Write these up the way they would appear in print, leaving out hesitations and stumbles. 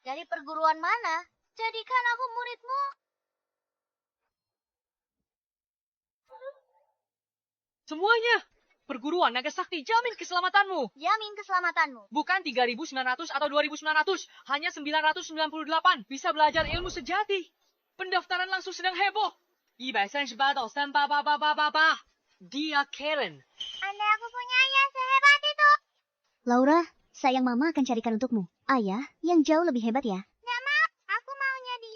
Dari perguruan mana? Jadikan aku muridmu. Semuanya. Perguruan Naga Sakti jamin keselamatanmu. Jamin keselamatanmu. Bukan 3.900 atau 2.900. Hanya 998. Bisa belajar ilmu sejati. Pendaftaran langsung sedang heboh. 138到38888. Dia Karen. Andai aku punya ayah sehebat itu. Laura, sayang mama akan carikan untukmu ayah yang jauh lebih hebat ya. Nggak mau, aku maunya di...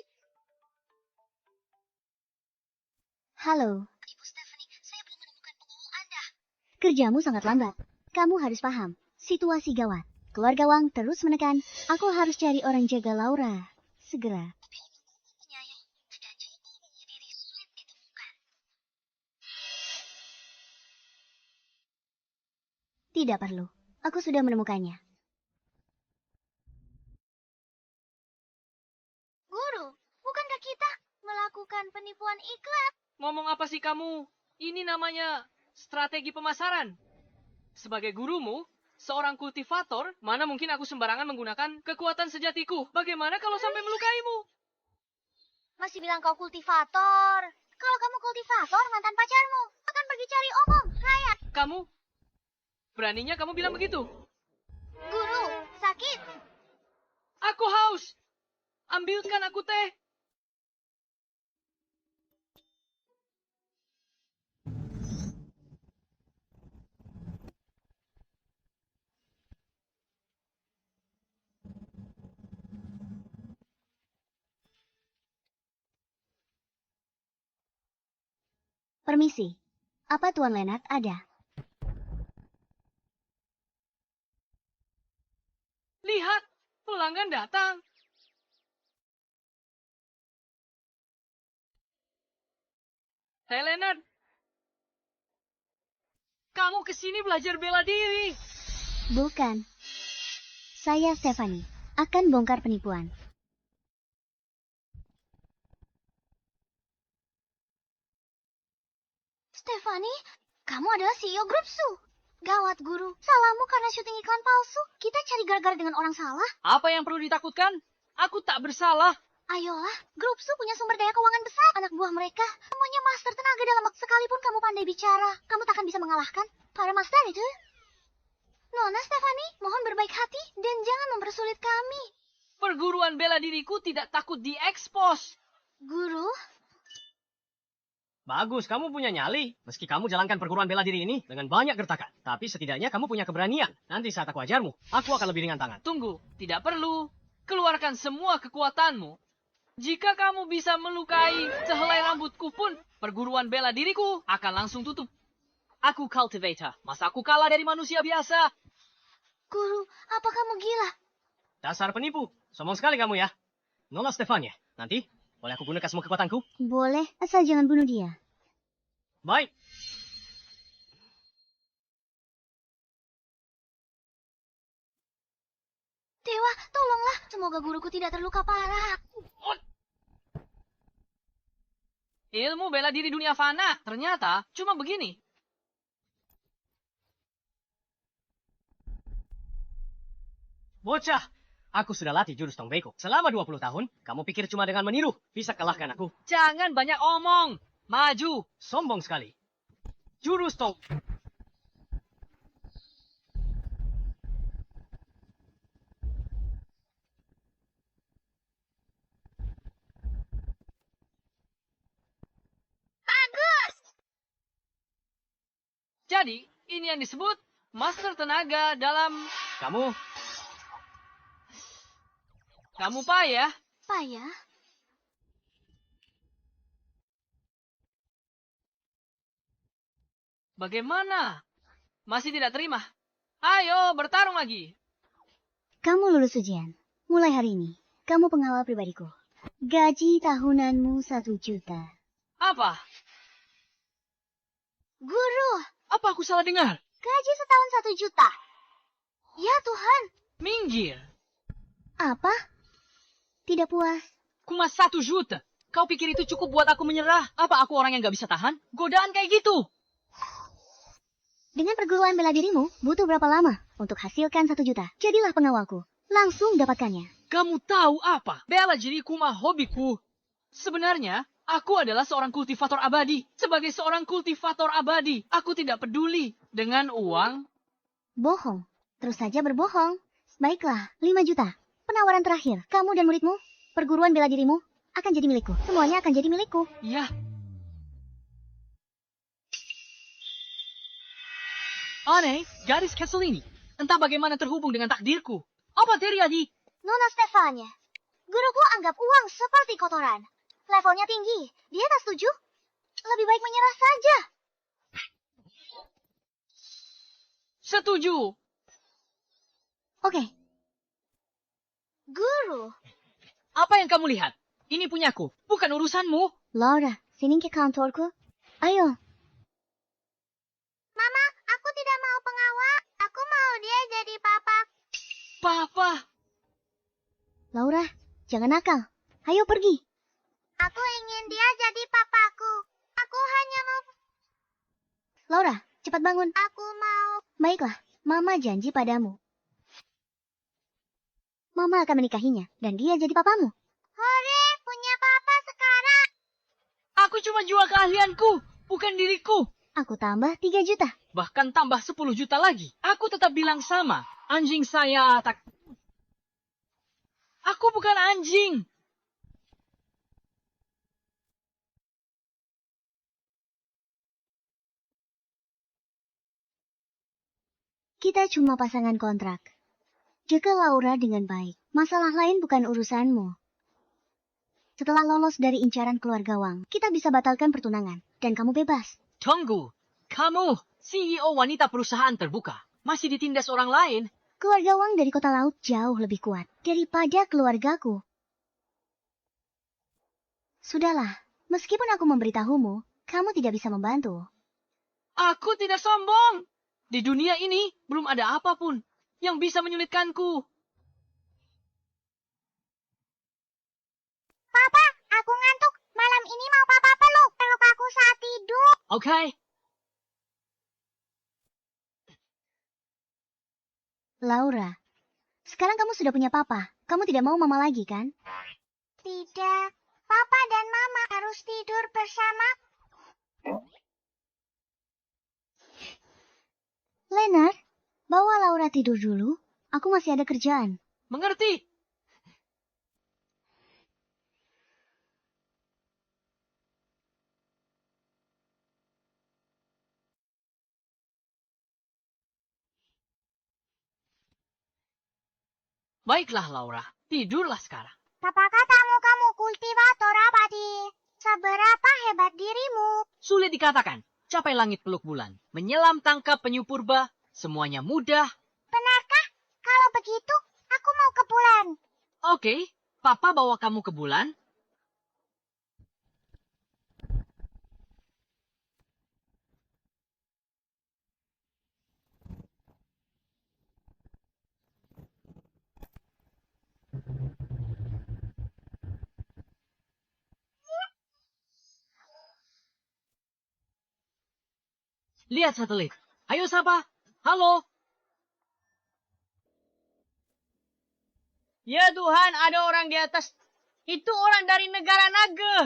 Halo. Ibu Stephanie, saya belum menemukan pengawal Anda. Kerjamu sangat lambat. Kamu harus paham, situasi gawat. Keluarga Wang terus menekan. Aku harus cari orang jaga Laura. Segera. Tapi penyayang dan jadi diri sulit ditemukan. Tidak perlu. Aku sudah menemukannya. Guru, bukankah kita melakukan penipuan iklan? Ngomong apa sih kamu? Ini namanya strategi pemasaran. Sebagai gurumu, seorang kultivator, mana mungkin aku sembarangan menggunakan kekuatan sejatiku. Bagaimana kalau sampai melukaimu? Masih bilang kau kultivator. Kalau kamu kultivator, mantan pacarmu akan pergi cari omong, Ryan. Kamu? Beraninya kamu bilang begitu? Guru, sakit. Aku haus. Ambilkan aku teh. Permisi. Apa Tuan Leonard ada? Lihat, pelanggan datang. Hey Leonard, kamu kesini belajar bela diri. Bukan. Saya Stephanie. Akan bongkar penipuan. Stephanie, kamu adalah CEO grup Su. Gawat, Guru. Salahmu karena syuting iklan palsu. Kita cari gara-gara dengan orang salah. Apa yang perlu ditakutkan? Aku tak bersalah. Ayolah, grup Su punya sumber daya keuangan besar. Anak buah mereka semuanya master tenaga dalam waktu sekalipun kamu pandai bicara. Kamu takkan bisa mengalahkan para master itu. Nona Stephanie, mohon berbaik hati dan jangan mempersulit kami. Perguruan bela diriku tidak takut diekspos. Guru, Bagus, kamu punya nyali. Meski kamu jalankan perguruan bela diri ini dengan banyak gertakan. Tapi setidaknya kamu punya keberanian. Nanti saat aku ajarmu, aku akan lebih ringan tangan. Tunggu, tidak perlu. Keluarkan semua kekuatanmu. Jika kamu bisa melukai sehelai rambutku pun, perguruan bela diriku akan langsung tutup. Aku cultivator. Masa aku kalah dari manusia biasa? Guru, apa kamu gila? Dasar penipu. Sombong sekali kamu ya. Nona Stefania. Nanti, boleh aku gunakan semua kekuatanku? Boleh, asal jangan bunuh dia. Baik. Dewa, tolonglah. Semoga guruku tidak terluka parah. Ilmu bela diri dunia fana. Ternyata cuma begini. Bocah, aku sudah latih jurus Tong Beko. Selama 20 tahun, kamu pikir cuma dengan meniru bisa kalahkan aku? Jangan banyak omong. Maju. Sombong sekali. Jurus Tong... Bagus! Jadi, ini yang disebut master tenaga dalam... Kamu payah. Payah? Bagaimana? Masih tidak terima? Ayo, bertarung lagi. Kamu lulus ujian. Mulai hari ini, kamu pengawal pribadiku. Gaji tahunanmu 1 juta. Apa? Guru, Apa aku salah dengar? gaji setahun 1 juta. Ya Tuhan. Minggir. Apa? Tidak puas? Cuma 1 juta. Kau pikir itu cukup buat aku menyerah? Apa aku orang yang gak bisa tahan? Godaan kayak gitu. Dengan perguruan bela dirimu, butuh berapa lama untuk hasilkan 1 juta? Jadilah pengawalku. Langsung dapatkannya. Kamu tahu apa? Bela diriku mah hobiku. Sebenarnya, aku adalah seorang kultivator abadi. Sebagai seorang kultivator abadi, aku tidak peduli dengan uang. Bohong. Terus saja berbohong. Baiklah, 5 juta. Penawaran terakhir. Kamu dan muridmu, perguruan bela dirimu, akan jadi milikku. Semuanya akan jadi milikku. Ya. Aneh, gadis kecil ini. Entah bagaimana terhubung dengan takdirku. Apa terjadi? Nona Stefania, guruku anggap uang seperti kotoran. Levelnya tinggi, dia tak setuju. Lebih baik menyerah saja. Setuju. Oke, Guru, Apa yang kamu lihat? Ini punyaku, bukan urusanmu. Laura, sini ke kantorku. Ayo, Mama, aku tidak mau pengawal. Aku mau dia jadi papa. Papa. Laura, jangan nakal. Ayo pergi. Aku ingin dia jadi papaku. Aku hanya mau... Laura, cepat bangun. Aku mau... Baiklah, Mama janji padamu. Mama akan menikahinya, dan dia jadi papamu. Hore, punya papa sekarang. Aku cuma jual keahlianku, bukan diriku. Aku tambah 3 juta. Bahkan tambah 10 juta lagi. Aku tetap bilang sama. Anjing saya tak... Aku bukan anjing. Kita cuma pasangan kontrak. Jaga Laura dengan baik. Masalah lain bukan urusanmu. Setelah lolos dari incaran keluarga Wang, kita bisa batalkan pertunangan. Dan kamu bebas. Tunggu. Kamu, CEO wanita perusahaan terbuka. Masih ditindas orang lain. Keluarga Wang dari kota laut jauh lebih kuat daripada keluargaku. Sudahlah, meskipun aku memberitahumu, kamu tidak bisa membantu. Aku tidak sombong. Di dunia ini belum ada apapun yang bisa menyulitkanku. Papa, aku ngantuk. Malam ini mau papa peluk. Peluk aku saat tidur. Oke. Laura, sekarang kamu sudah punya papa. Kamu tidak mau mama lagi, kan? Tidak. Papa dan mama harus tidur bersama. Leonard, bawa Laura tidur dulu. Aku masih ada kerjaan. Mengerti? Baiklah, Laura. Tidurlah sekarang. Papa katamu kamu kultivator abadi. Seberapa hebat dirimu? Sulit dikatakan. Capai langit peluk bulan. Menyelam tangkap penyu purba. Semuanya mudah. Benarkah? Kalau begitu, aku mau ke bulan. Oke, Papa bawa kamu ke bulan. Lihat satelit. Ayo sapa. Halo. Ya Tuhan, ada orang di atas. Itu orang dari negara naga.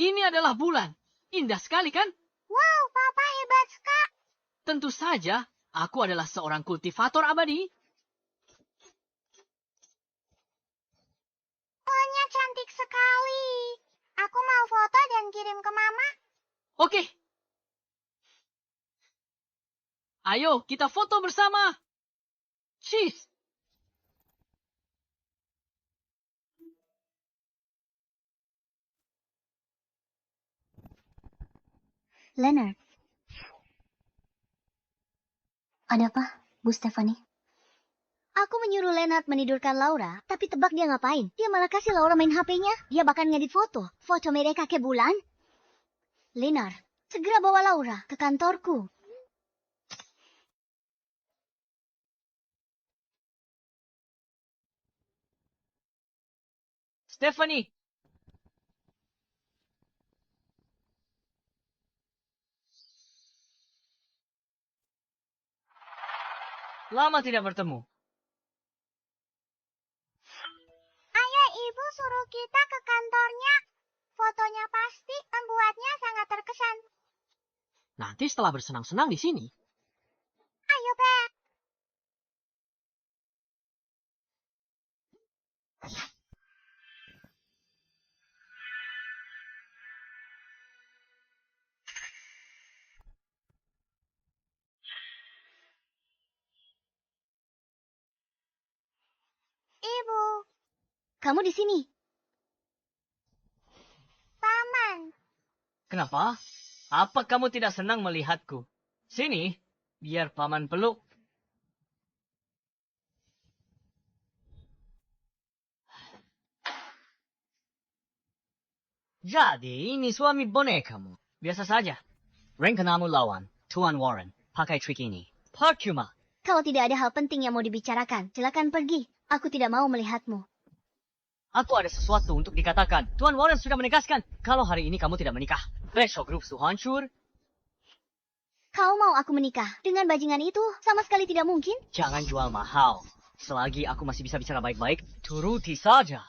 Ini adalah bulan. Indah sekali kan? Wow, papa hebat sekali. Tentu saja, aku adalah seorang kultivator abadi. Pohonnya cantik sekali. Aku mau foto dan kirim ke mama. Oke. Ayo, kita foto bersama. Cheese. Leonard. Ada apa, Bu Stephanie? Aku menyuruh Leonard menidurkan Laura, tapi tebak dia ngapain? Dia malah kasih Laura main HP-nya. Dia bahkan ngedit foto. Foto mereka ke bulan. Leonard, segera bawa Laura ke kantorku. Stephanie. Lama tidak bertemu. Ayo ibu suruh kita ke kantornya. Fotonya pasti membuatnya sangat terkesan. Nanti setelah bersenang-senang di sini, Ayo, Pak. Ibu, Kamu di sini. Paman. Kenapa? Apa kamu tidak senang melihatku? Sini, biar paman peluk. Jadi, ini suami bonekamu. Biasa saja. rencanamu lawan Tuan Warren pakai trik ini. Percuma. Kalau tidak ada hal penting yang mau dibicarakan, silakan pergi. Aku tidak mau melihatmu. Aku ada sesuatu untuk dikatakan. Tuan Warren sudah menegaskan kalau hari ini kamu tidak menikah. Besok grup Su hancur. Kau mau aku menikah dengan bajingan itu? Sama sekali tidak mungkin. Jangan jual mahal. Selagi aku masih bisa bicara baik-baik, turuti saja.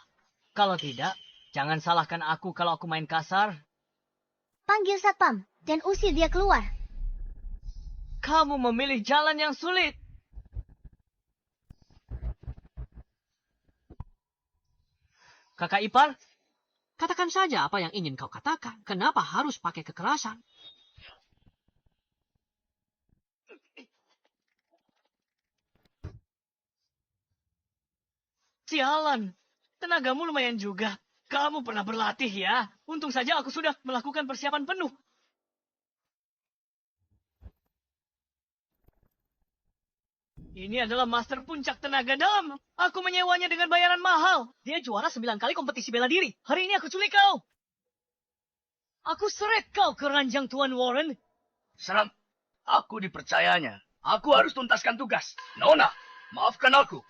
Kalau tidak, jangan salahkan aku kalau aku main kasar. Panggil satpam dan usir dia keluar. Kamu memilih jalan yang sulit. Kakak ipar, Katakan saja apa yang ingin kau katakan. Kenapa harus pakai kekerasan? sialan. Tenagamu lumayan juga. Kamu pernah berlatih ya. Untung saja aku sudah melakukan persiapan penuh. Ini adalah master puncak tenaga dalam. Aku menyewanya dengan bayaran mahal. Dia juara 9 kali kompetisi bela diri. Hari ini aku culik kau. Aku seret kau ke ranjang Tuan Warren. Serang. Aku dipercayanya. Aku harus tuntaskan tugas. Nona, maafkan aku.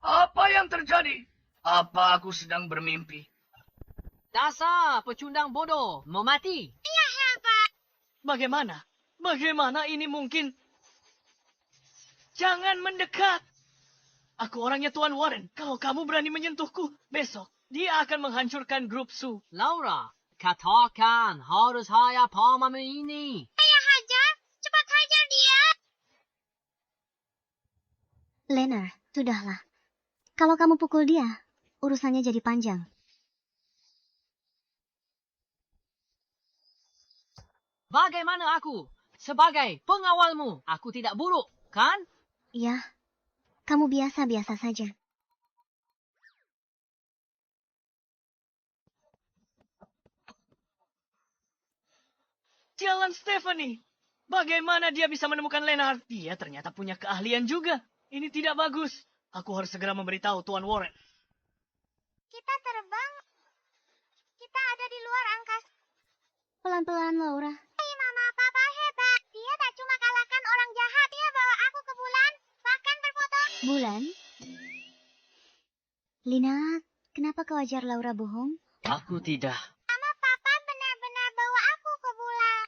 Apa yang terjadi? Apa aku sedang bermimpi? Dasar pecundang bodoh. Mau mati. Bagaimana? Bagaimana ini mungkin? Jangan mendekat. Aku orangnya Tuan Warren. Kalau kamu berani menyentuhku, besok dia akan menghancurkan grup Su. Laura, katakan harus saya pamanmu ini. Ayah hajar. Cepat hajar dia. Leonard, sudahlah. Kalau kamu pukul dia, urusannya jadi panjang. Bagaimana aku? Sebagai pengawalmu, aku tidak buruk, kan? Ya, kamu biasa-biasa saja. Jalan Stephanie. Bagaimana dia bisa menemukan Leonard? Dia ternyata punya keahlian juga. Ini tidak bagus. Aku harus segera memberitahu Tuan Warren. Kita terbang. Kita ada di luar angkasa. Pelan-pelan, Laura. Hei mama, papa hebat. Dia tak cuma kalahkan orang jahat. Dia bawa aku ke bulan. Bahkan berfoto. Bulan? Lina, kenapa kau ajar Laura bohong? Aku tidak. Mama, papa benar-benar bawa aku ke bulan.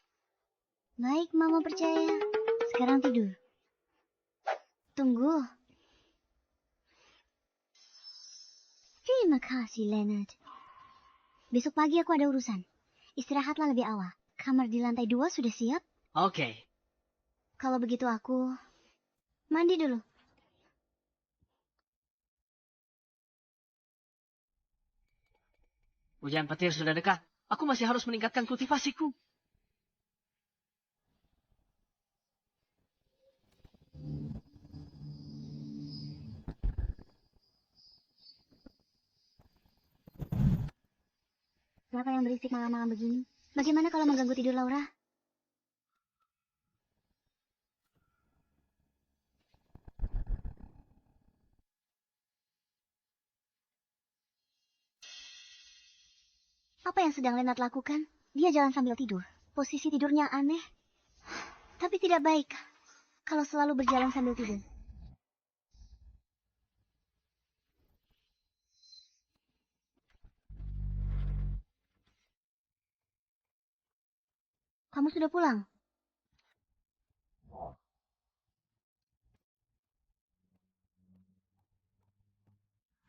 Baik, Mama percaya. Sekarang tidur. Tunggu. Terima kasih, Leonard. Besok pagi aku ada urusan. Istirahatlah lebih awal. Kamar di lantai 2 sudah siap? Oke. Kalau begitu aku mandi dulu. Hujan petir sudah dekat. Aku masih harus meningkatkan kultivasiku. Siapa yang berisik malam-malam begini? Bagaimana kalau mengganggu tidur Laura? Apa yang sedang Leonard lakukan? Dia jalan sambil tidur. Posisi tidurnya aneh. Tapi tidak baik kalau selalu berjalan sambil tidur. kamu sudah pulang.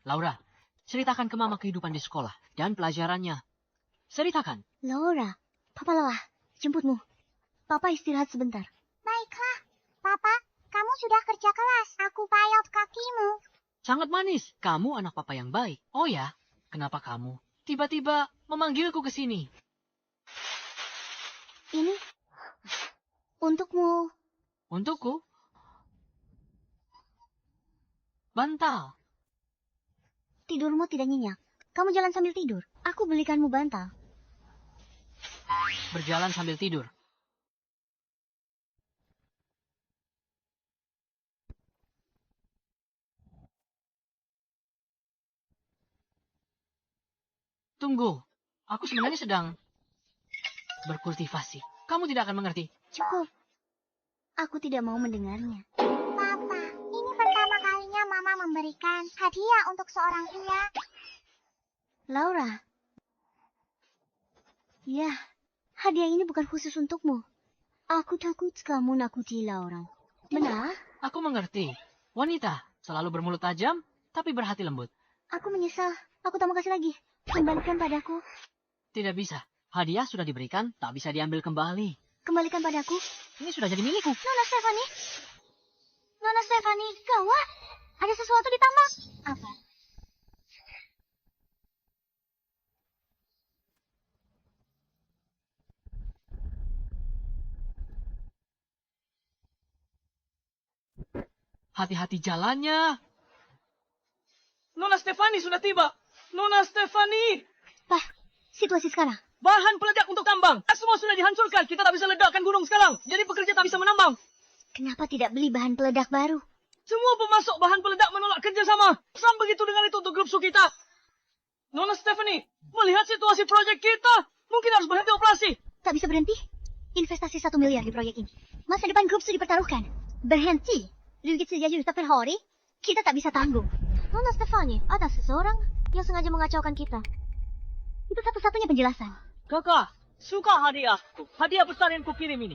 Laura, ceritakan ke Mama kehidupan di sekolah dan pelajarannya. Ceritakan. Laura, Papa lelah. Jemputmu. Papa istirahat sebentar. Baiklah. Papa, kamu sudah kerja kelas. Aku payot kakimu. Sangat manis. Kamu anak Papa yang baik. Oh ya, kenapa kamu tiba-tiba memanggilku ke sini? Ini untukmu. Untukku? Bantal. Tidurmu tidak nyenyak. Kamu jalan sambil tidur. Aku belikanmu bantal. Berjalan sambil tidur. Tunggu, aku sebenarnya sedang berkultivasi. Kamu tidak akan mengerti. Cukup. Aku tidak mau mendengarnya. Papa, ini pertama kalinya Mama memberikan hadiah untuk seorang pria. Laura. Ya, hadiah ini bukan khusus untukmu. Aku takut kamu nakuti Laura. Benar? Aku mengerti. Wanita selalu bermulut tajam, tapi berhati lembut. Aku menyesal. Aku tak mau kasih lagi. Kembalikan padaku. Tidak bisa. Hadiah sudah diberikan, tak bisa diambil kembali. Kembalikan padaku. Ini sudah jadi milikku. Nona Stephanie. Nona Stephanie, gawat. Ada sesuatu di tambak. Apa? Hati-hati jalannya. Nona Stefani sudah tiba. Nona Stefani. Pak, situasi sekarang. Bahan peledak untuk tambang. Semua sudah dihancurkan. Kita tak bisa ledakkan gunung sekarang. Jadi pekerja tak bisa menambang. Kenapa tidak beli bahan peledak baru? Semua pemasok bahan peledak menolak kerjasama. Sam begitu dengan itu untuk grup su kita. Nona Stephanie, melihat situasi proyek kita, mungkin harus berhenti operasi. Tak bisa berhenti? Investasi 1 miliar di proyek ini. Masa depan grup sudah dipertaruhkan. Berhenti? Ringgit 1 juta per hari? Kita tak bisa tanggung. Nona Stefani, ada seseorang yang sengaja mengacaukan kita. Itu satu-satunya penjelasan. Kakak, suka hadiahku. Hadiah besar yang kukirim ini.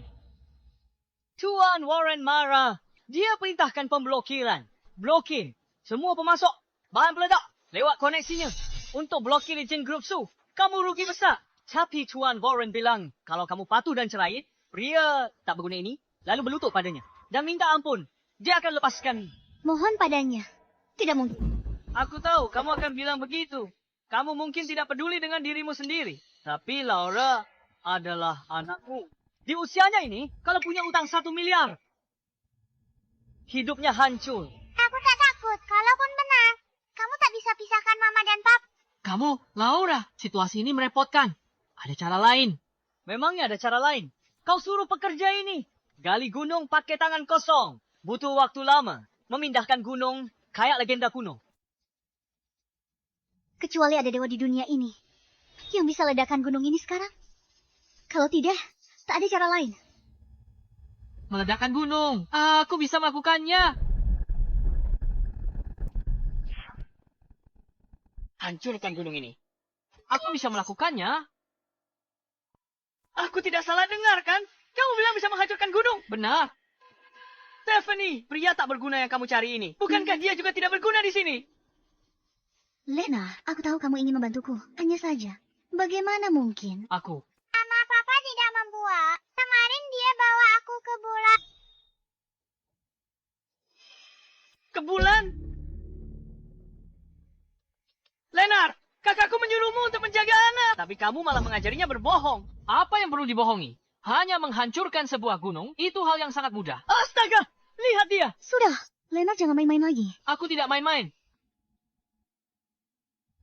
Tuan Warren marah. Dia perintahkan pemblokiran. Blokir semua pemasok bahan peledak lewat koneksinya. Untuk blokir izin grup su, kamu rugi besar. Tapi Tuan Warren bilang, kalau kamu patuh dan cerai, pria tak berguna ini, lalu berlutut padanya. Dan minta ampun. Dia akan lepaskan. Mohon padanya. Tidak mungkin. Aku tahu kamu akan bilang begitu. Kamu mungkin tidak peduli dengan dirimu sendiri. Tapi Laura adalah anakmu. Di usianya ini, kalau punya utang 1 miliar. Hidupnya hancur. Aku tak takut. Kalaupun benar, kamu tak bisa pisahkan Mama dan Pap. Kamu, Laura, situasi ini merepotkan. Ada cara lain. Memangnya ada cara lain? Kau suruh pekerja ini. Gali gunung pakai tangan kosong. Butuh waktu lama. Memindahkan gunung kayak legenda kuno. Kecuali ada dewa di dunia ini yang bisa ledakan gunung ini sekarang. Kalau tidak, tak ada cara lain. Meledakkan gunung. Aku bisa melakukannya. Hancurkan gunung ini. Aku bisa melakukannya. Aku tidak salah dengar kan? Kamu bilang bisa menghancurkan gunung. Benar. Stephanie, pria tak berguna yang kamu cari ini. Bukankah dia juga tidak berguna di sini? Lena, aku tahu kamu ingin membantuku. Hanya saja, bagaimana mungkin? Aku. Mama Papa tidak membuat. Kemarin dia bawa aku ke bulan. Ke bulan? Lenar, kakakku menyuruhmu untuk menjaga anak. Tapi kamu malah mengajarinya berbohong. Apa yang perlu dibohongi? Hanya menghancurkan sebuah gunung, itu hal yang sangat mudah. Astaga, lihat dia. Sudah, Lena jangan main-main lagi. Aku tidak main-main.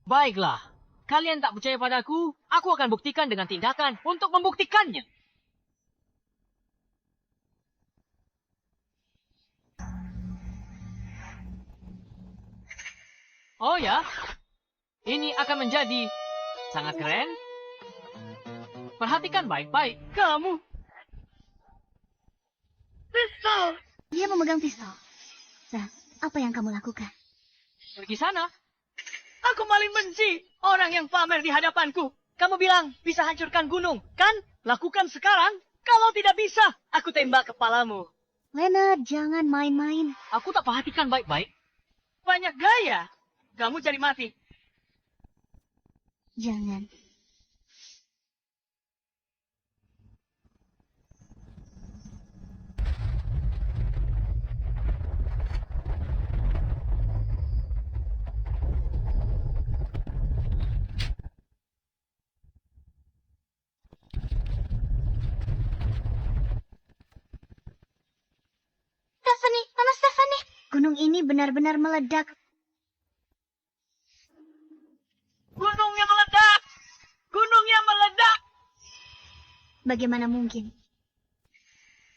Baiklah, kalian tak percaya padaku, aku akan buktikan dengan tindakan untuk membuktikannya. Oh ya, ini akan menjadi sangat keren. Perhatikan baik-baik. Kamu. Pistol. Dia memegang pistol. Nah, apa yang kamu lakukan? Pergi sana. Aku paling benci orang yang pamer di hadapanku. Kamu bilang bisa hancurkan gunung, kan? Lakukan sekarang. Kalau tidak bisa, aku tembak kepalamu. Leonard, jangan main-main. Aku tak perhatikan baik-baik. Banyak gaya. Kamu cari mati. Jangan. Stephanie, Mama Stephanie. Gunung ini benar-benar meledak. Gunungnya meledak. Gunungnya meledak. Bagaimana mungkin?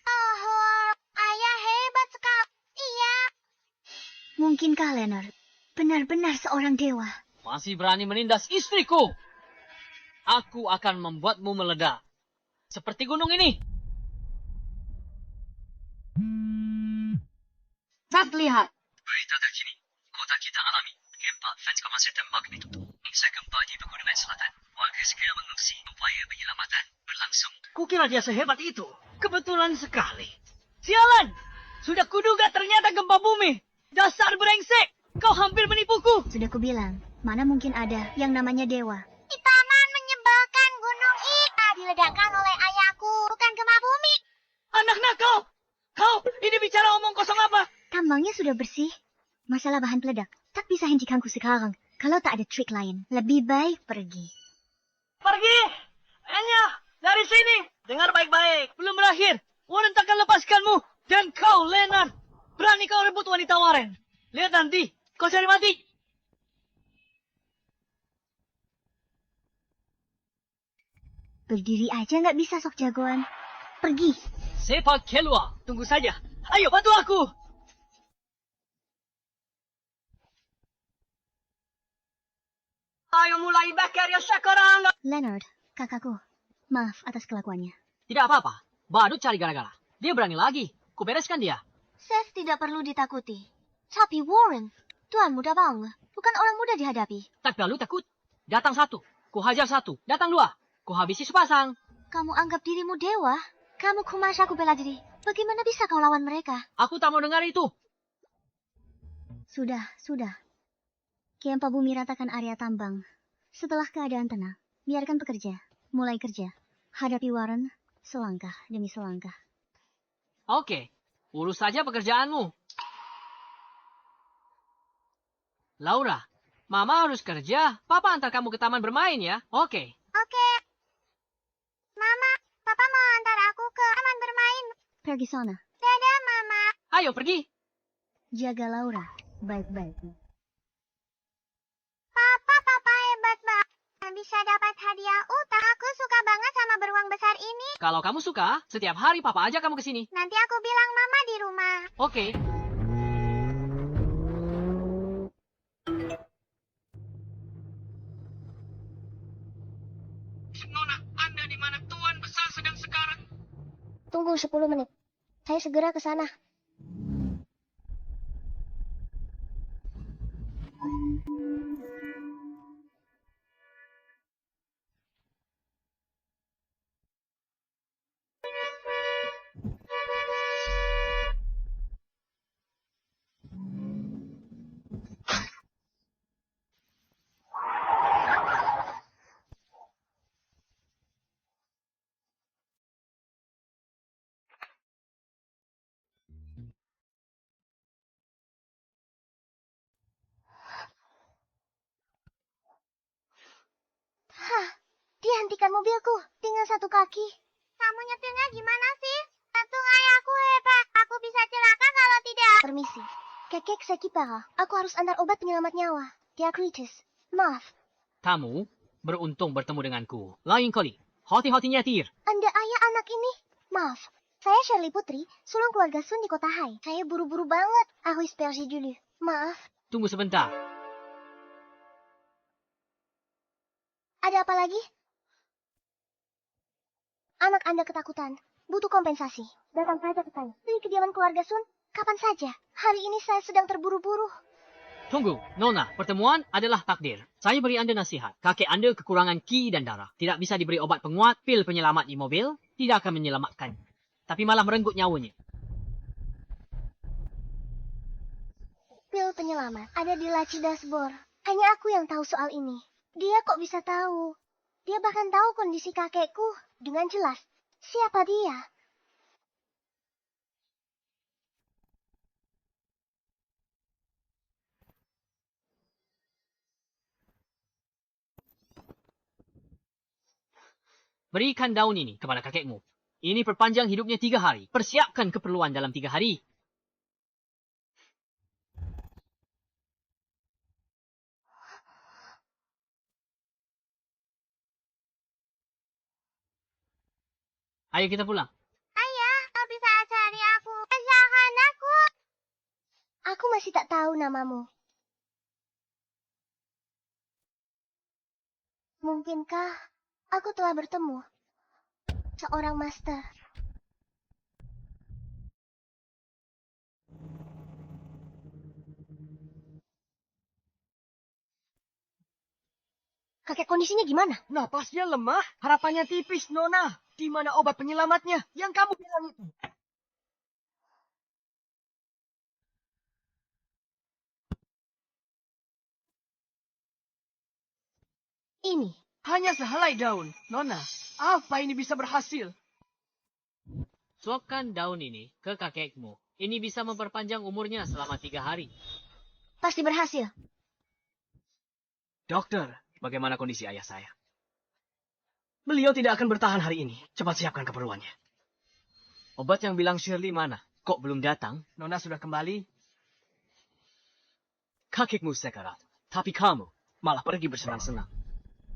Oh, ayah hebat sekali. Iya. Mungkinkah Leonard benar-benar seorang dewa? Masih berani menindas istriku. Aku akan membuatmu meledak. Seperti gunung ini. Saat lihat. Berita terkini, kota kita alami gempa 4,1 magnitudo. Usai gempa di pegunungan selatan, warga segera mengungsi upaya penyelamatan berlangsung. Kukira dia sehebat itu. Kebetulan sekali. Sialan! Sudah kuduga ternyata gempa bumi. Dasar brengsek! Kau hampir menipuku. Sudah kubilang, mana mungkin ada yang namanya dewa. Di taman menyebalkan gunung itu diledakkan oleh ayahku, bukan gempa bumi. Anak nakal! Kau, ini bicara omong kosong apa? Tambangnya sudah bersih. Masalah bahan peledak tak bisa hentikanku sekarang. Kalau tak ada trik lain, lebih baik pergi. Pergi! Enya, dari sini. Dengar baik-baik. Belum berakhir. Warren takkan lepaskanmu. Dan kau, Leonard. Berani kau rebut wanita Warren. Lihat nanti. Kau cari mati. Berdiri aja nggak bisa sok jagoan. Pergi. Sepak keluar. Tunggu saja. Ayo, bantu aku. Ayo mulai bakar ya sekarang. Leonard, kakakku. Maaf atas kelakuannya. Tidak apa-apa. Badut cari gara-gara. Dia berani lagi. Kubereskan dia. Seth tidak perlu ditakuti. Tapi Warren, tuan muda bang, bukan orang mudah dihadapi. Tak perlu takut. Datang satu. Ku hajar satu. Datang dua. Ku habisi sepasang. Kamu anggap dirimu dewa? Kamu kumas aku bela diri. Bagaimana bisa kau lawan mereka? Aku tak mau dengar itu. Sudah. Kempa bumi ratakan area tambang. Setelah keadaan tenang, biarkan pekerja mulai kerja. Hadapi Warren selangkah demi selangkah. Oke. Urus saja pekerjaanmu. Laura, Mama harus kerja. Papa antar kamu ke taman bermain ya. Oke. Oke. Mama, Papa mau antar aku ke taman bermain. Pergi sana. Dadah, Mama. Ayo pergi. Jaga Laura baik-baik. Papa hebat banget. Bisa dapat hadiah utang. Aku suka banget sama beruang besar ini. Kalau kamu suka, setiap hari Papa ajak kamu ke sini. Nanti aku bilang Mama di rumah. Oke. Nona, Anda di mana Tuan Besar sedang sekarang? Tunggu 10 menit. Saya segera ke sana. Dia hentikan mobilku dengan satu kaki. Kamu nyetirnya gimana sih? Jantung ayahku hebat. Aku bisa celaka kalau tidak. Permisi. Kakek Sekipara, aku harus antar obat penyelamat nyawa. Dia kritis. Maaf, Kamu beruntung bertemu denganku. Lain kali, hati-hati nyetir. Anda ayah anak ini. Maaf, saya Shirley Putri, sulung keluarga Sun di Kota Hai. Saya buru-buru banget. Harus pergi dulu. Maaf, Tunggu sebentar. ada apa lagi? Anak Anda ketakutan. Butuh kompensasi. Datang saja ke saya. Dari kediaman keluarga Sun, kapan saja. Hari ini saya sedang terburu-buru. Tunggu, Nona, pertemuan adalah takdir. Saya beri Anda nasihat. Kakek Anda kekurangan ki dan darah. Tidak bisa diberi obat penguat, pil penyelamat di mobil, tidak akan menyelamatkan. Tapi malah merenggut nyawanya. Pil penyelamat ada di laci dashboard. Hanya aku yang tahu soal ini. Dia kok bisa tahu? Dia bahkan tahu kondisi kakekku dengan jelas. Siapa dia? Berikan daun ini kepada kakekmu. Ini perpanjang hidupnya 3 hari. Persiapkan keperluan dalam 3 hari. Ayo kita pulang. Ayah, kau bisa cari aku. Jangan aku. Aku masih tak tahu namamu. Mungkinkah aku telah bertemu seorang master? Kakek kondisinya gimana? Napasnya lemah, harapannya tipis, Nona. Di mana obat penyelamatnya yang kamu bilang itu? Ini. Hanya sehelai daun, Nona. Apa ini bisa berhasil? Suapkan daun ini ke kakekmu. Ini bisa memperpanjang umurnya selama 3 hari. Pasti berhasil. Dokter, bagaimana kondisi ayah saya? Beliau tidak akan bertahan hari ini. Cepat siapkan keperluannya. Obat yang bilang Shirley mana? Kok belum datang? Nona sudah kembali. Kakekmu sekarat. Tapi kamu malah pergi bersenang-senang.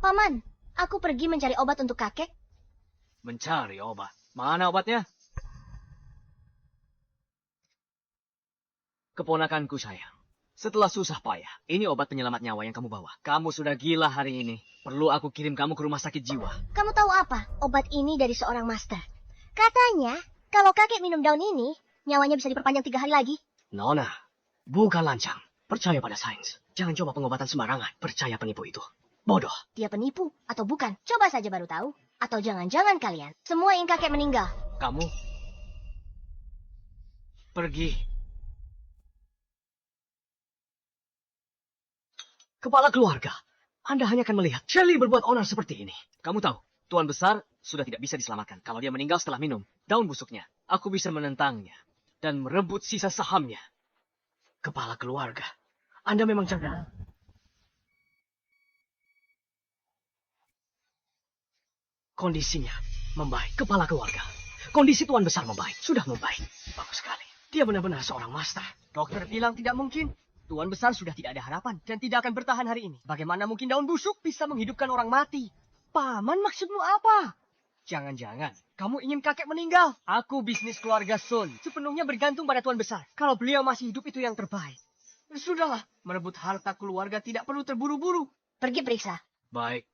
Paman, aku pergi mencari obat untuk kakek. Mencari obat. Mana obatnya? Keponakanku sayang. Setelah susah payah, ini obat penyelamat nyawa yang kamu bawa. Kamu sudah gila hari ini. Perlu aku kirim kamu ke rumah sakit jiwa. Kamu tahu apa? Obat ini dari seorang master. Katanya, kalau kakek minum daun ini, nyawanya bisa diperpanjang 3 hari lagi. Nona, bukan lancang. Percaya pada sains. Jangan coba pengobatan sembarangan. Percaya penipu itu. Bodoh. Dia penipu atau bukan? Coba saja baru tahu. Atau jangan-jangan kalian semua ingin kakek meninggal. Kamu pergi. Kepala keluarga. Anda hanya akan melihat Shirley berbuat onar seperti ini. Kamu tahu, Tuan Besar sudah tidak bisa diselamatkan kalau dia meninggal setelah minum daun busuknya. Aku bisa menentangnya dan merebut sisa sahamnya. Kepala keluarga. Anda memang cerdas. Kondisinya membaik. Kepala keluarga. Kondisi Tuan Besar membaik. Sudah membaik. Bagus sekali. Dia benar-benar seorang master. Dokter bilang tidak mungkin. Tuan Besar sudah tidak ada harapan dan tidak akan bertahan hari ini. Bagaimana mungkin daun busuk bisa menghidupkan orang mati? Paman, maksudmu apa? Jangan-jangan kamu ingin kakek meninggal. Aku bisnis keluarga Sun. Sepenuhnya bergantung pada Tuan Besar. Kalau beliau masih hidup itu yang terbaik. Sudahlah, merebut harta keluarga tidak perlu terburu-buru. Pergi periksa. Baik.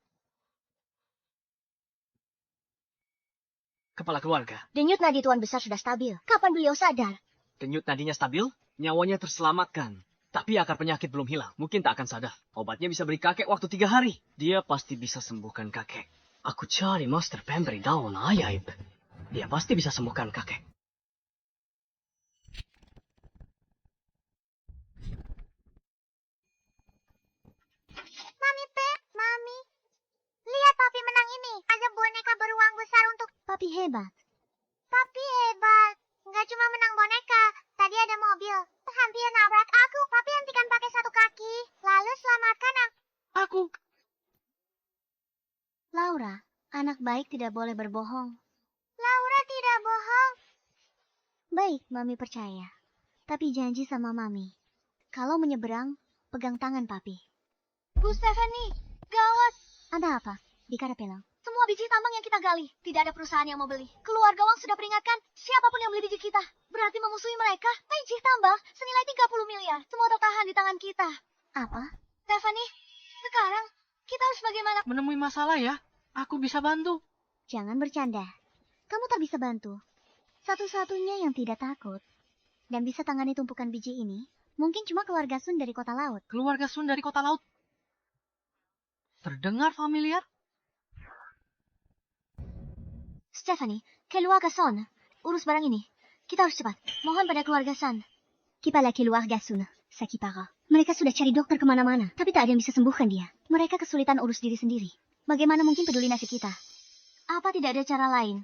Kepala keluarga. Denyut nadi Tuan Besar sudah stabil. Kapan beliau sadar? Denyut nadinya stabil, nyawanya terselamatkan. Tapi akar penyakit belum hilang, mungkin tak akan sadar. Obatnya bisa beri kakek waktu 3 hari. Dia pasti bisa sembuhkan kakek. Aku cari master pemberi daun ajaib. Dia pasti bisa sembuhkan kakek. Mami Pe, Mami. Lihat Papi menang ini. Ada boneka beruang besar untuk... Papi hebat. Papi hebat. Nggak cuma menang boneka. Tadi ada mobil. Hampir nabrak aku. Papi hentikan pakai 1 kaki. Lalu selamatkan aku. Aku... Laura, anak baik tidak boleh berbohong. Laura tidak bohong. Baik, Mami percaya. Tapi janji sama Mami. Kalau menyeberang, pegang tangan Papi. Bu Stephanie, gawat. Ada apa? Di Karapelong. Semua biji tambang yang kita gali, tidak ada perusahaan yang mau beli. Keluarga Wang sudah peringatkan, siapapun yang beli biji kita, berarti memusuhi mereka. Biji tambang senilai 30 miliar, semua tertahan di tangan kita. Apa? Stephanie, sekarang kita harus bagaimana? Menemui masalah ya? Aku bisa bantu. Jangan bercanda. Kamu tak bisa bantu. Satu-satunya yang tidak takut dan bisa tangani tumpukan biji ini Mungkin cuma keluarga Sun dari kota laut. Keluarga Sun dari kota laut. Terdengar familiar? Stephanie, keluarga Sun. Urus barang ini. Kita harus cepat. Mohon pada keluarga Sun. Kipala keluarga Sun. Sakipara. Mereka sudah cari dokter kemana-mana, tapi tak ada yang bisa sembuhkan dia. Mereka kesulitan urus diri sendiri. Bagaimana mungkin peduli nasib kita? Apa tidak ada cara lain?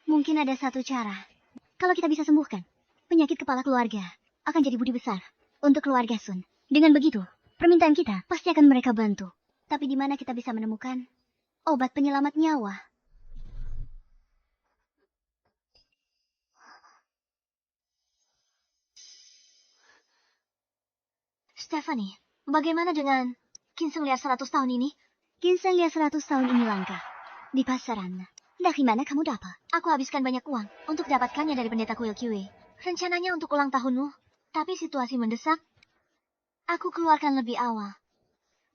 Mungkin ada satu cara. Kalau kita bisa sembuhkan, penyakit kepala keluarga akan jadi budi besar untuk keluarga Sun. Dengan begitu, permintaan kita pasti akan mereka bantu. Tapi di mana kita bisa menemukan obat penyelamat nyawa? Stephanie, bagaimana dengan ginseng liar 100 tahun ini? Ginseng liar 100 tahun ini langka. Di pasaran. Dari mana kamu dapat? Aku habiskan banyak uang untuk dapatkannya dari pendeta kuil Kiwi. Rencananya untuk ulang tahunmu. Tapi situasi mendesak. Aku keluarkan lebih awal.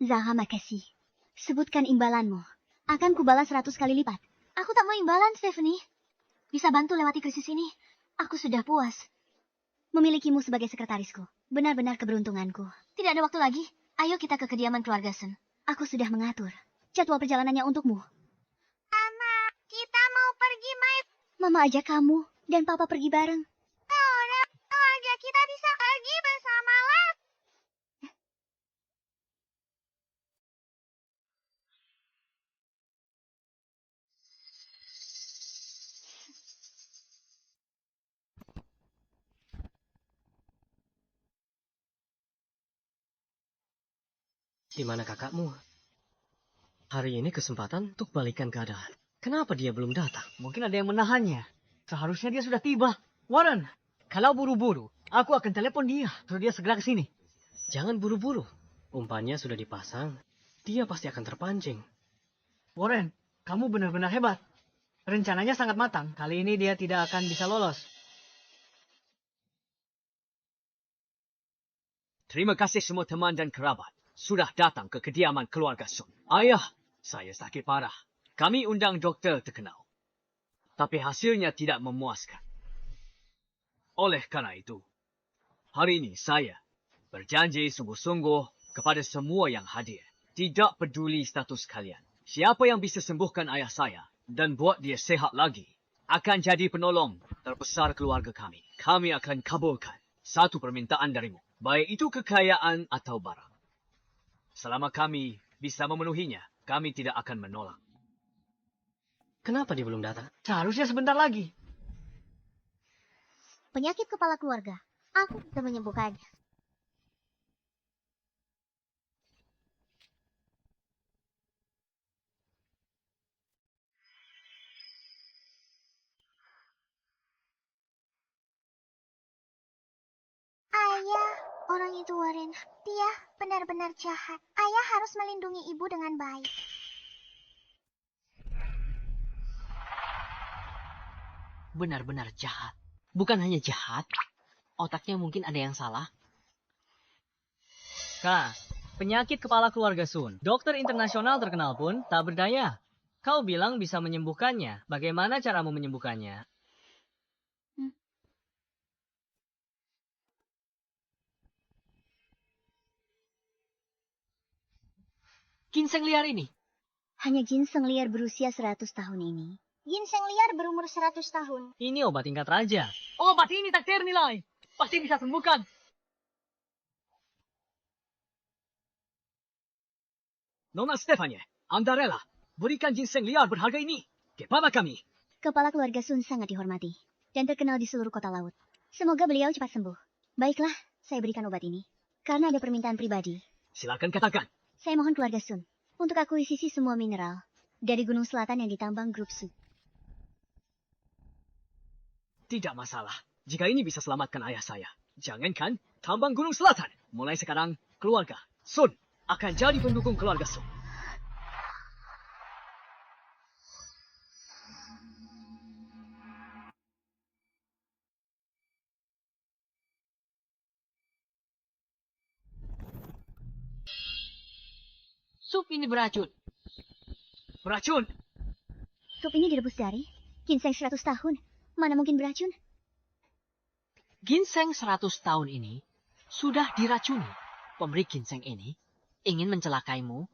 Zahra, makasih. Sebutkan imbalanmu. Akan kubalas 100 kali lipat. Aku tak mau imbalan, Stephanie. Bisa bantu lewati krisis ini. Aku sudah puas. Memilikimu sebagai sekretarisku. Benar-benar keberuntunganku. Tidak ada waktu lagi. Ayo kita ke kediaman keluarga Sun. Aku sudah mengatur jadwal perjalanannya untukmu. Mama, kita mau pergi main. Mama ajak kamu dan Papa pergi bareng. Keluarga kita bisa pergi bersama lah. Di mana kakakmu? Hari ini kesempatan untuk balikan keadaan. Kenapa dia belum datang? Mungkin ada yang menahannya. Seharusnya dia sudah tiba. Warren, kalau buru-buru, aku akan telepon dia. Suruh dia segera ke sini. Jangan buru-buru. Umpannya sudah dipasang. Dia pasti akan terpancing. Warren, kamu benar-benar hebat. Rencananya sangat matang. Kali ini dia tidak akan bisa lolos. Terima kasih semua teman dan kerabat sudah datang ke kediaman keluarga Sun. Ayah, saya sakit parah. Kami undang dokter terkenal. Tapi hasilnya tidak memuaskan. Oleh karena itu, hari ini saya berjanji sungguh-sungguh kepada semua yang hadir. Tidak peduli status kalian. Siapa yang bisa sembuhkan ayah saya dan buat dia sehat lagi akan jadi penolong terbesar keluarga kami. Kami akan kabulkan satu permintaan darimu. Baik itu kekayaan atau barang. Selama kami bisa memenuhinya, kami tidak akan menolak. Kenapa dia belum datang? Seharusnya sebentar lagi. Penyakit kepala keluarga. Aku bisa menyembuhkannya. Ayah, orang itu Warren. Dia benar-benar jahat. Ayah harus melindungi ibu dengan baik. Benar-benar jahat. Bukan hanya jahat, otaknya mungkin ada yang salah. Kak, penyakit kepala keluarga Sun. Dokter internasional terkenal pun tak berdaya. Kau bilang bisa menyembuhkannya. Bagaimana caramu menyembuhkannya? Ginseng liar ini. Hanya ginseng liar berusia 100 tahun ini. Ginseng liar berumur 100 tahun. Ini obat tingkat raja. Obat ini tak ternilai. Pasti bisa sembuhkan. Nona Stefania, Anda rela berikan ginseng liar berharga ini kepada kami. Kepala keluarga Sun sangat dihormati dan terkenal di seluruh kota laut. Semoga beliau cepat sembuh. Baiklah, saya berikan obat ini. Karena ada permintaan pribadi. Silakan katakan. Saya mohon keluarga Sun untuk akuisisi semua mineral dari Gunung Selatan yang ditambang grup Su. Tidak masalah. Jika ini bisa selamatkan ayah saya. Jangankan tambang Gunung Selatan. Mulai sekarang, keluarga Sun akan jadi pendukung keluarga Sun. Sup ini beracun. Beracun. Sup ini direbus dari ginseng 100 tahun. Mana mungkin beracun? Ginseng 100 tahun ini sudah diracuni. Pemberi ginseng ini ingin mencelakaimu.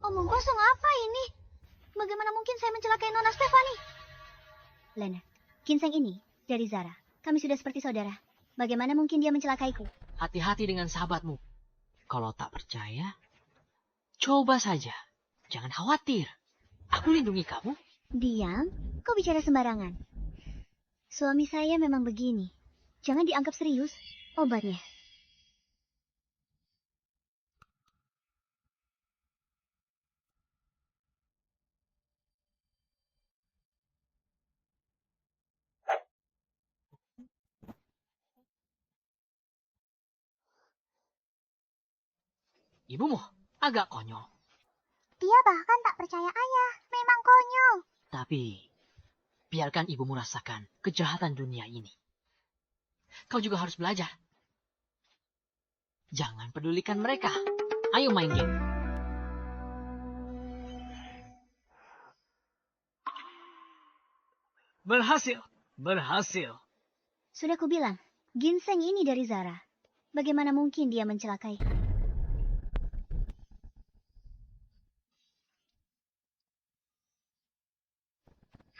Omong kosong apa ini? Bagaimana mungkin saya mencelakai Nona Stefani? Leonard, ginseng ini dari Zara. Kami sudah seperti saudara. Bagaimana mungkin dia mencelakaiku? Hati-hati dengan sahabatmu. Kalau tak percaya, coba saja. Jangan khawatir. Aku lindungi kamu. Diam, kau bicara sembarangan. Suami saya memang begini. Jangan dianggap serius. Obatnya. Ibumu agak konyol. Dia bahkan tak percaya ayah. Memang konyol. Tapi, biarkan ibumu rasakan kejahatan dunia ini. Kau juga harus belajar. Jangan pedulikan mereka. Ayo main game. Berhasil. Berhasil. Sudah kubilang, ginseng ini dari Zara. Bagaimana mungkin dia mencelakai?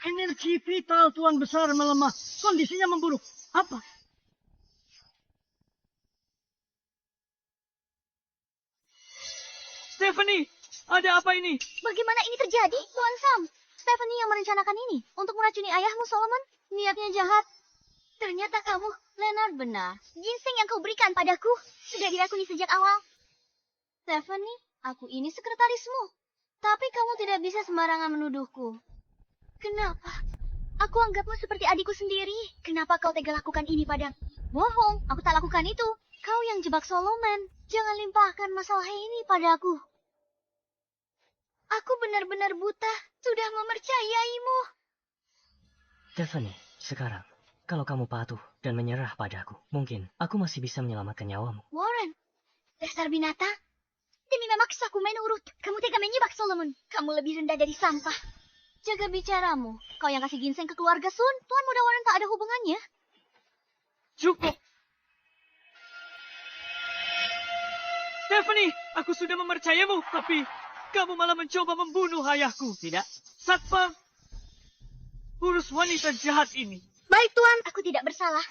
Energi vital Tuan Besar melemah. Kondisinya memburuk. Apa? Stephanie, ada apa ini? Bagaimana ini terjadi, Tuan Sam? Stephanie yang merencanakan ini untuk meracuni ayahmu, Solomon. Niatnya jahat. Ternyata kamu, Leonard, benar. Ginseng yang kau berikan padaku sudah diracuni sejak awal. Stephanie, aku ini sekretarismu. Tapi kamu tidak bisa sembarangan menuduhku. Kenapa? Aku anggapmu seperti adikku sendiri. Kenapa kau tega lakukan ini padaku? Bohong, aku tak lakukan itu. Kau yang jebak Solomon. Jangan limpahkan masalah ini padaku. Aku benar-benar buta. Sudah mempercayaimu. Stephanie, sekarang, kalau kamu patuh dan menyerah padaku, mungkin aku masih bisa menyelamatkan nyawamu. Warren, dasar binatang. Demi memaksaku menurut. Kamu tega menyibak Solomon. Kamu lebih rendah dari sampah. Jaga bicaramu. Kau yang kasih ginseng ke keluarga Sun. Tuan muda Warren tak ada hubungannya. Cukup. Stephanie, aku sudah mempercayamu, tapi kamu malah mencoba membunuh ayahku. Tidak. Satpam, urus wanita jahat ini. Baik, Tuan. Aku tidak bersalah.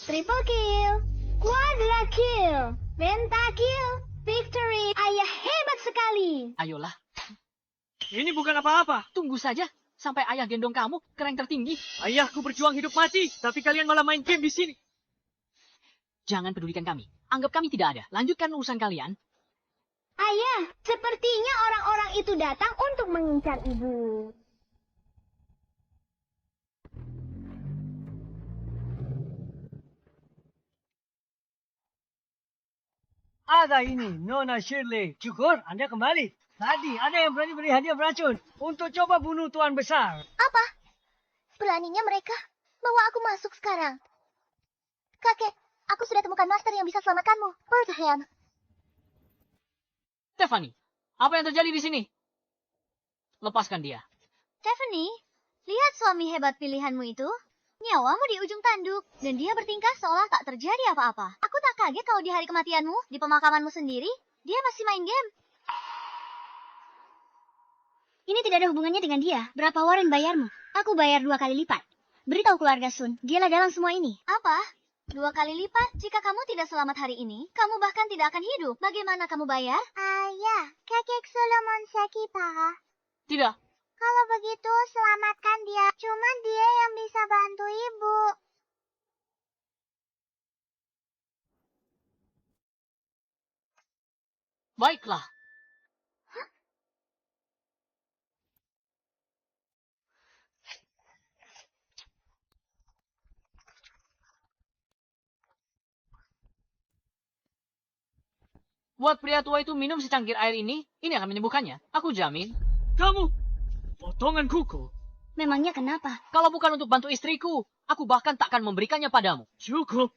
Triple kill. Quadra kill. Pentakill. Victory. Ayah hebat sekali. Ayolah, Ini bukan apa-apa. tunggu saja sampai ayah gendong kamu ke rank tertinggi. Ayahku berjuang hidup mati, tapi kalian malah main game di sini. Jangan pedulikan kami. Anggap kami tidak ada. Lanjutkan urusan kalian. Ayah, sepertinya orang-orang itu datang untuk mengincar ibu. Ada ini, Nona Shirley. Syukur Anda kembali. Tadi ada yang berani beri hadiah beracun untuk coba bunuh Tuan Besar. Apa? Beraninya mereka bawa aku masuk sekarang. Kakek, aku sudah temukan master yang bisa selamatkanmu. Pertahan. Stephanie, apa yang terjadi di sini? Lepaskan dia. Stephanie, lihat suami hebat pilihanmu itu. Nyawamu di ujung tanduk, dan dia bertingkah seolah tak terjadi apa-apa. Aku tak kaget kalau di hari kematianmu, di pemakamanmu sendiri, dia masih main game. Ini tidak ada hubungannya dengan dia. Berapa Warren bayarmu? Aku bayar 2 kali lipat. Beritahu keluarga Sun, dialah dalam semua ini. Apa? 2 kali lipat? Jika kamu tidak selamat hari ini, kamu bahkan tidak akan hidup. Bagaimana kamu bayar? Ayah, kakek Solomon sakit parah. Tidak. Kalau begitu, selamatkan dia. Cuma dia yang bisa bantu ibu. Baiklah. Buat pria tua itu minum secangkir air ini akan menyembuhkannya. Aku jamin. Kamu, potongan kuku. Memangnya kenapa? Kalau bukan untuk bantu istriku, aku bahkan tak akan memberikannya padamu. Cukup.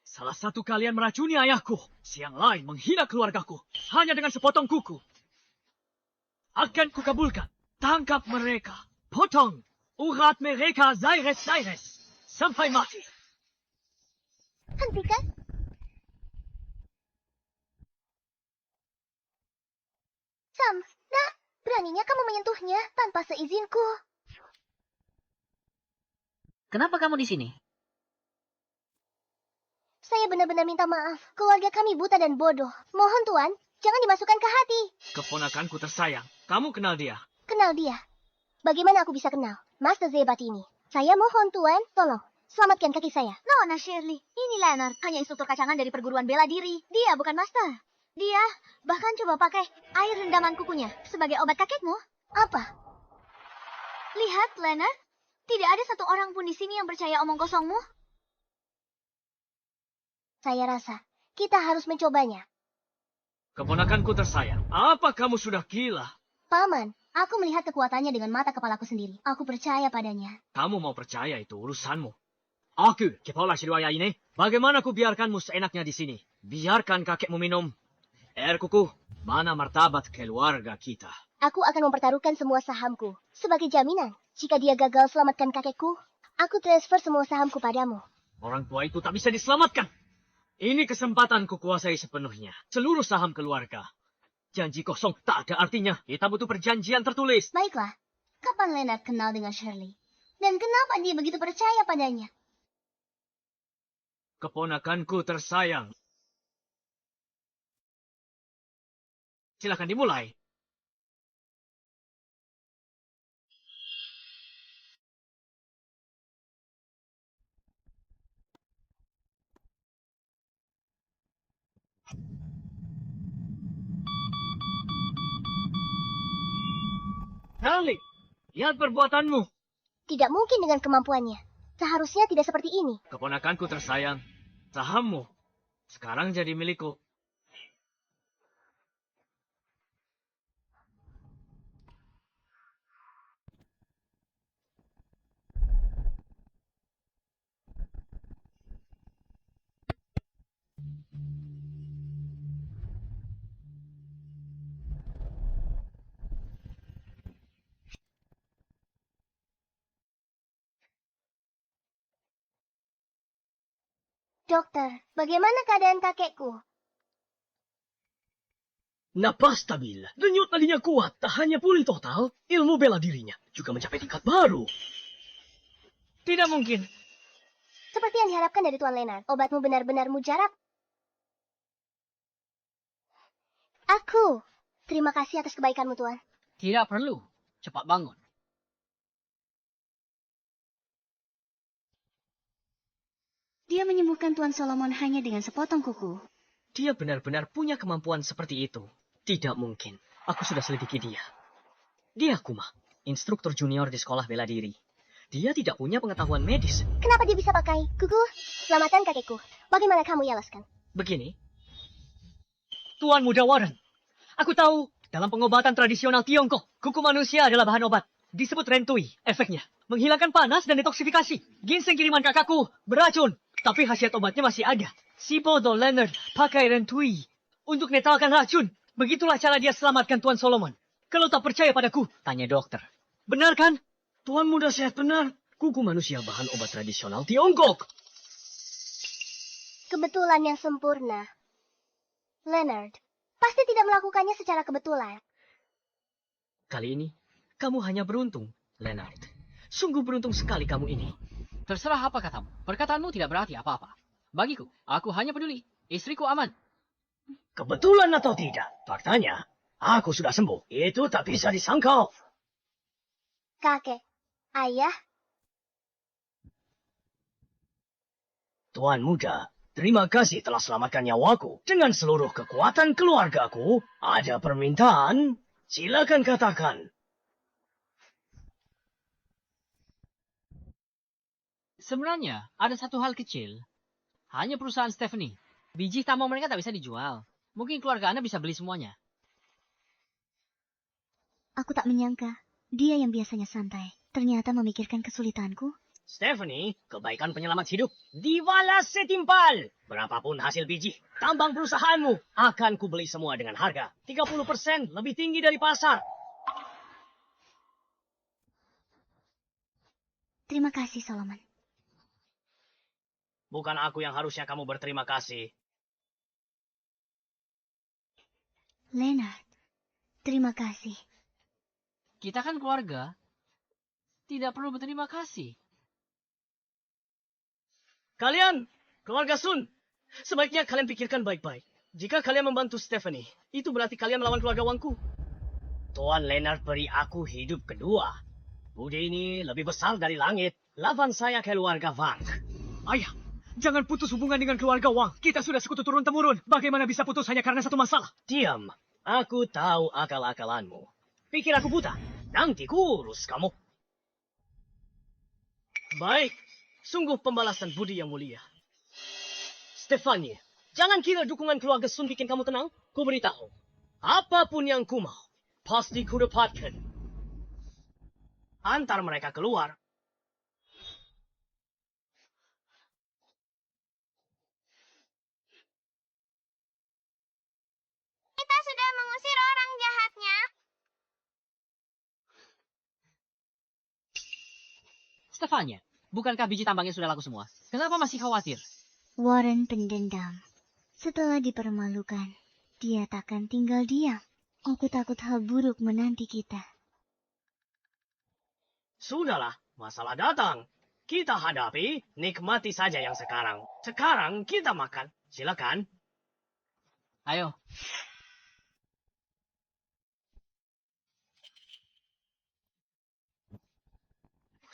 Salah satu kalian meracuni ayahku. Siang lain menghina keluargaku. Hanya dengan sepotong kuku. Akan kukabulkan. Tangkap mereka. Potong. Urat mereka Zaires sampai mati. Hentikan. Sam, nak, beraninya kamu menyentuhnya tanpa seizinku. Kenapa kamu di sini? Saya benar-benar minta maaf. Keluarga kami buta dan bodoh. Mohon Tuan, jangan dimasukkan ke hati. Keponakanku tersayang. Kamu kenal dia? Kenal dia. Bagaimana aku bisa kenal? Master Zebatini. Saya mohon Tuan, tolong. Selamatkan kaki saya. Nona Shirley, ini Leonard, hanya instruktur kacangan dari perguruan bela diri. Dia bukan master. Dia bahkan coba pakai air rendaman kukunya sebagai obat kakekmu. Apa? Lihat, Leonard. Tidak ada satu orang pun di sini yang percaya omong kosongmu. Saya rasa kita harus mencobanya. Keponakanku tersayang. Apa kamu sudah gila? Paman, aku melihat kekuatannya dengan mata kepalaku sendiri. Aku percaya padanya. Kamu mau percaya itu urusanmu. Aku, kepala Shirwaya ini, bagaimana ku biarkanmu seenaknya di sini? Biarkan kakekmu minum air kuku. Mana martabat keluarga kita? Aku akan mempertaruhkan semua sahamku. Sebagai jaminan, jika dia gagal selamatkan kakekku, aku transfer semua sahamku padamu. Orang tua itu tak bisa diselamatkan. Ini kesempatan ku kuasai sepenuhnya. Seluruh saham keluarga. Janji kosong tak ada artinya. Kita butuh perjanjian tertulis. Baiklah, kapan Leonard kenal dengan Shirley? Dan kenapa dia begitu percaya padanya? Keponakanku tersayang. Silakan dimulai. Charlie, lihat perbuatanmu. Tidak mungkin dengan kemampuannya. Seharusnya tidak seperti ini. Keponakanku tersayang. Sahammu sekarang jadi milikku. Dokter, bagaimana keadaan kakekku? Napas stabil. Denyut nadinya kuat. Tak hanya pulih total, ilmu bela dirinya juga mencapai tingkat baru. Tidak mungkin. Seperti yang diharapkan dari Tuan Leonard, obatmu benar-benar mujarab. Aku. Terima kasih atas kebaikanmu, Tuan. Tidak perlu. Cepat bangun. Dia menyembuhkan Tuan Solomon hanya dengan sepotong kuku. Dia benar-benar punya kemampuan seperti itu. Tidak mungkin. Aku sudah selidiki dia. Dia Kuma, instruktur junior di sekolah bela diri. Dia tidak punya pengetahuan medis. Kenapa dia bisa pakai kuku? Selamatkan kakekku. Bagaimana kamu jelaskan? Begini, Tuan Muda Warren. Aku tahu, dalam pengobatan tradisional Tiongkok, kuku manusia adalah bahan obat. Disebut rentui. Efeknya, menghilangkan panas dan detoksifikasi. Ginseng kiriman kakakku, beracun. Tapi khasiat obatnya masih ada. Si bodoh Leonard pakai rentui untuk netralkan racun. Begitulah cara dia selamatkan Tuan Solomon. Kalau tak percaya padaku, tanya dokter. Benar kan? Tuan Muda sehat benar. Kuku manusia bahan obat tradisional Tiongkok. Kebetulan yang sempurna. Leonard, pasti tidak melakukannya secara kebetulan. Kali ini, kamu hanya beruntung, Leonard. Sungguh beruntung sekali kamu ini. Terserah apa katamu. Perkataanmu tidak berarti apa-apa. Bagiku, aku hanya peduli. Istriku aman. Kebetulan atau tidak, faktanya, aku sudah sembuh. Itu tak bisa disangkal. Kakek, ayah, Tuan Muda, terima kasih telah selamatkan nyawaku. Dengan seluruh kekuatan keluargaku, ada permintaan? Silakan katakan. Sebenarnya, ada satu hal kecil. Hanya perusahaan Stephanie. Biji tambang mereka tak bisa dijual. Mungkin keluarga Anda bisa beli semuanya. aku tak menyangka dia yang biasanya santai ternyata memikirkan kesulitanku. Stephanie, kebaikan penyelamat hidup dibalas setimpal. Berapapun hasil biji, tambang perusahaanmu akan kubeli semua dengan harga 30% lebih tinggi dari pasar. Terima kasih, Solomon. Bukan aku yang harusnya kamu berterima kasih. Leonard, terima kasih. Kita kan keluarga. Tidak perlu berterima kasih. Kalian, keluarga Sun, sebaiknya kalian pikirkan baik-baik. Jika kalian membantu Stephanie, itu berarti kalian melawan keluarga Wangku. Tuan Leonard beri aku hidup kedua. Budi ini lebih besar dari langit. Lawan saya keluarga Wang. Ayah, jangan putus hubungan dengan keluarga Wang. Kita sudah sekutu turun-temurun. Bagaimana bisa putus hanya karena satu masalah? Diam. Aku tahu akal-akalanmu. Pikir aku buta. Nanti kurus kamu. Baik. Sungguh pembalasan budi yang mulia. Stephanie, jangan kira dukungan keluarga Sun bikin kamu tenang. Ku beritahu. Apapun yang ku mau, pasti ku dapatkan. Antar mereka keluar. Kita sudah mengusir orang jahatnya. Stefania, bukankah biji tambangnya sudah laku semua? Kenapa masih khawatir? Warren pendendam. Setelah dipermalukan, dia takkan tinggal diam. Aku takut hal buruk menanti kita. Sudahlah, masalah datang. Kita hadapi, nikmati saja yang sekarang. Sekarang kita makan. Silakan. Ayo.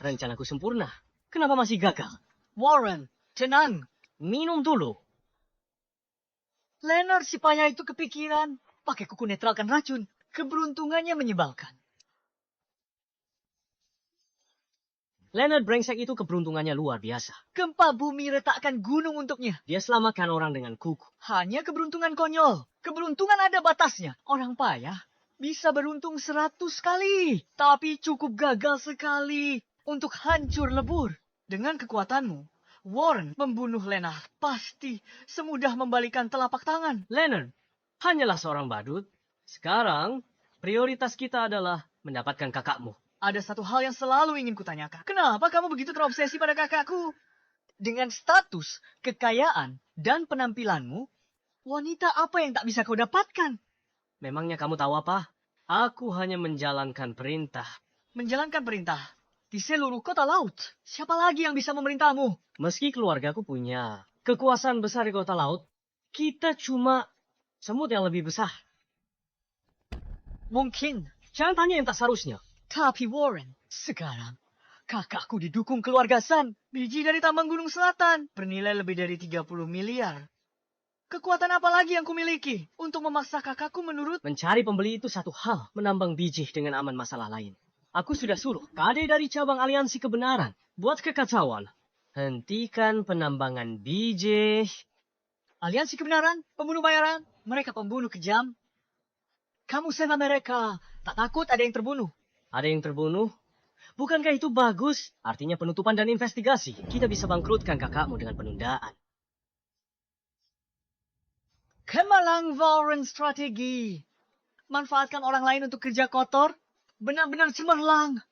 Rencanaku sempurna. Kenapa masih gagal? Warren, tenang. Minum dulu. Leonard si payah itu kepikiran. Pakai kuku netralkan racun. Keberuntungannya menyebalkan. Leonard brengsek itu keberuntungannya luar biasa. Gempa bumi retakkan gunung untuknya. Dia selamatkan orang dengan kuku. Hanya keberuntungan konyol. Keberuntungan ada batasnya. Orang payah bisa beruntung 100 kali. Tapi cukup gagal sekali untuk hancur lebur. Dengan kekuatanmu, Warren membunuh Leonard. Pasti semudah membalikan telapak tangan. Leonard hanyalah seorang badut. Sekarang, prioritas kita adalah mendapatkan kakakmu. Ada satu hal yang selalu ingin kutanyakan. Kenapa kamu begitu terobsesi pada kakakku? Dengan status, kekayaan, dan penampilanmu, wanita apa yang tak bisa kau dapatkan? Memangnya kamu tahu apa? Aku hanya menjalankan perintah. Menjalankan perintah di seluruh kota laut. Siapa lagi yang bisa memerintahmu? Meski keluargaku punya kekuasaan besar di kota laut, kita cuma semut yang lebih besar. Mungkin. Jangan tanya yang tak seharusnya. Tapi Warren, sekarang kakakku didukung keluarga Sun. Biji dari tambang Gunung Selatan. Bernilai lebih dari 30 miliar. Kekuatan apa lagi yang kumiliki untuk memaksa kakakku menurut... Mencari pembeli itu satu hal. Menambang biji dengan aman masalah lain. Aku sudah suruh kade dari cabang aliansi kebenaran. Buat kekacauan. Hentikan penambangan biji. Aliansi kebenaran, pembunuh bayaran, mereka pembunuh kejam. Kamu sama mereka, tak takut ada yang terbunuh. Ada yang terbunuh? Bukankah itu bagus? Artinya penutupan dan investigasi. Kita bisa bangkrutkan kakakmu dengan penundaan. Kemalang Warren strategi. Manfaatkan orang lain untuk kerja kotor. Benar-benar cemerlang.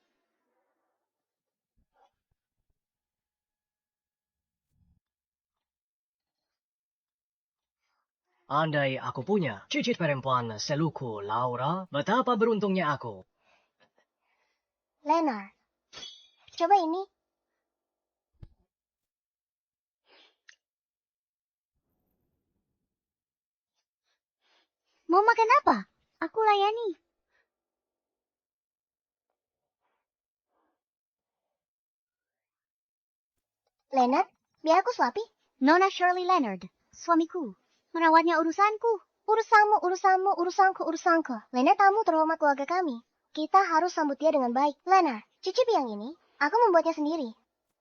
Andai aku punya cicit perempuan seluku Laura, betapa beruntungnya aku. Leonard, coba ini. Mau makan apa? Aku layani. Leonard, biar aku suapi. Nona Shirley Leonard, suamiku. Merawatnya urusanku. Urusanku. Leonard tamu terhormat keluarga kami. Kita harus sambut dia dengan baik. Leonard, cicip yang ini. Aku membuatnya sendiri.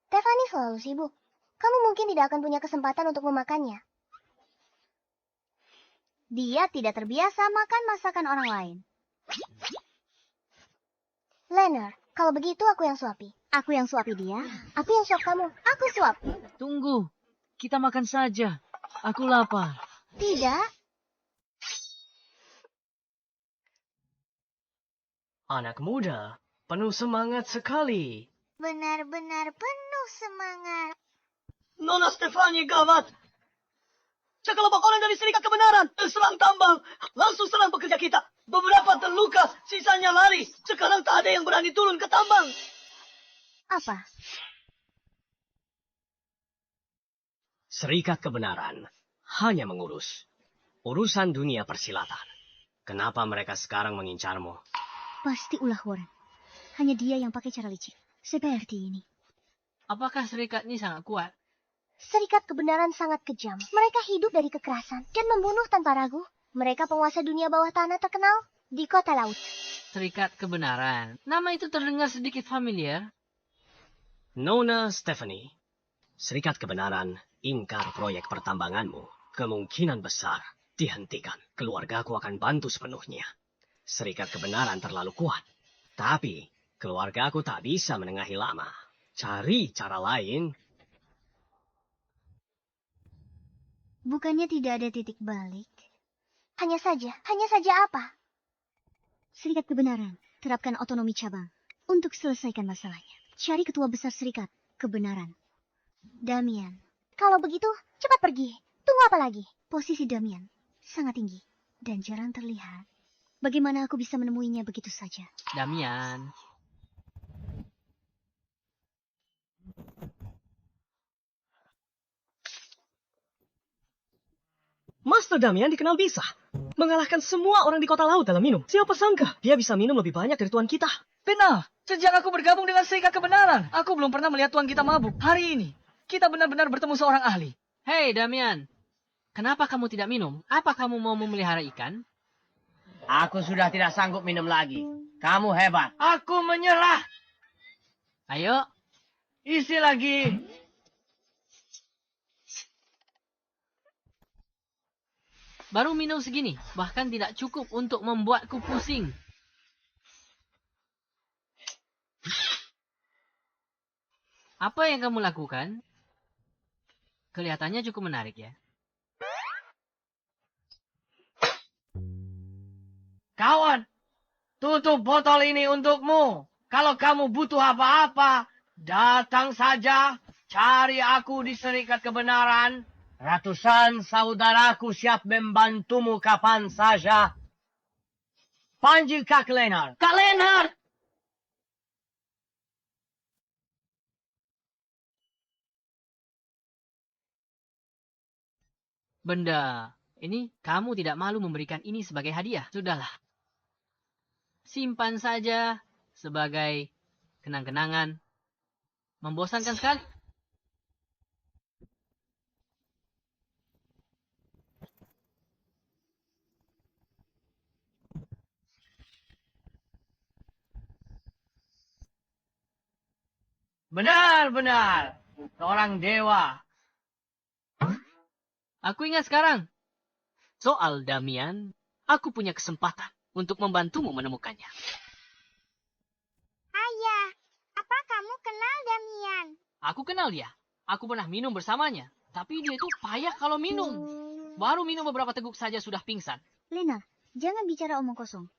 Stephanie selalu sibuk. Kamu mungkin tidak akan punya kesempatan untuk memakannya. Dia tidak terbiasa makan masakan orang lain. Leonard, kalau begitu aku yang suapi. Aku yang suapi dia. Aku yang suap kamu. Aku suap. Tunggu. Kita makan saja. Aku lapar. Tidak. Anak muda, penuh semangat sekali. Benar-benar penuh semangat. Nona Stefani gawat. Sekelompok orang dari Serikat Kebenaran serang tambang. Langsung serang pekerja kita. Beberapa terluka, sisanya lari. Sekarang tak ada yang berani turun ke tambang. Apa? Serikat Kebenaran hanya mengurus urusan dunia persilatan. Kenapa mereka sekarang mengincarmu? Pasti ulah Warren. Hanya dia yang pakai cara licik. Seperti ini. Apakah serikat ini sangat kuat? Serikat Kebenaran sangat kejam. Mereka hidup dari kekerasan dan membunuh tanpa ragu. Mereka penguasa dunia bawah tanah terkenal di kota laut. Serikat Kebenaran. Nama itu terdengar sedikit familiar. Nona Stephanie, Serikat Kebenaran ingkar proyek pertambanganmu. Kemungkinan besar dihentikan. Keluargaku akan bantu sepenuhnya. Serikat Kebenaran terlalu kuat. Tapi keluargaku tak bisa menengahi lama. Cari cara lain. Bukannya tidak ada titik balik. Hanya saja apa? Serikat Kebenaran, terapkan otonomi cabang untuk selesaikan masalahnya. Cari ketua besar Serikat Kebenaran. Damian. Kalau begitu, cepat pergi. Tunggu apa lagi? Posisi Damian sangat tinggi dan jarang terlihat. Bagaimana aku bisa menemuinya begitu saja? Damian. Master Damian dikenal bisa mengalahkan semua orang di kota laut dalam minum. Siapa sangka dia bisa minum lebih banyak dari tuan kita. Benar. Sejak aku bergabung dengan Serikat Kebenaran, aku belum pernah melihat tuan kita mabuk. Hari ini, kita benar-benar bertemu seorang ahli. Hei, Damian. Kenapa kamu tidak minum? Apa kamu mau memelihara ikan? Aku sudah tidak sanggup minum lagi. Kamu hebat. Aku menyerah. Ayo. Isi lagi. Baru minum segini, bahkan tidak cukup untuk membuatku pusing. Apa yang kamu lakukan? Kelihatannya cukup menarik ya. Kawan, tutup botol ini untukmu. Kalau kamu butuh apa-apa, datang saja. Cari aku di Serikat Kebenaran. Ratusan saudaraku siap membantumu kapan saja. Panggil Kak Leonard. Kak Leonard! Benda, ini kamu tidak malu memberikan ini sebagai hadiah. Sudahlah. Simpan saja sebagai kenang-kenangan. Membosankan sekali. Benar-benar. Seorang dewa. Aku ingat sekarang. Soal Damian, aku punya kesempatan untuk membantumu menemukannya. Ayah, apa kamu kenal Damian? Aku kenal dia. Aku pernah minum bersamanya. Tapi dia itu payah kalau minum. Baru minum beberapa teguk saja sudah pingsan. Lena, jangan bicara omong kosong.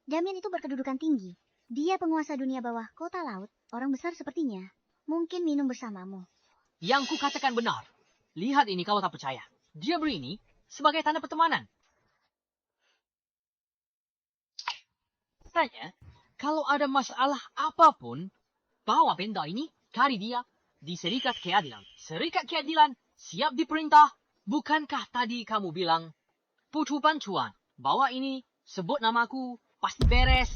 Damian itu berkedudukan tinggi. Dia penguasa dunia bawah kota laut. Orang besar sepertinya. Mungkin minum bersamamu. Yang kukatakan benar. Lihat ini kalau tak percaya. Dia beri ini sebagai tanda pertemanan. Tanya, kalau ada masalah apapun, bawa benda ini, cari dia di Serikat Keadilan. Serikat Keadilan siap diperintah. Bukankah tadi kamu bilang, butuh bantuan, bawa ini, sebut namaku, pasti beres.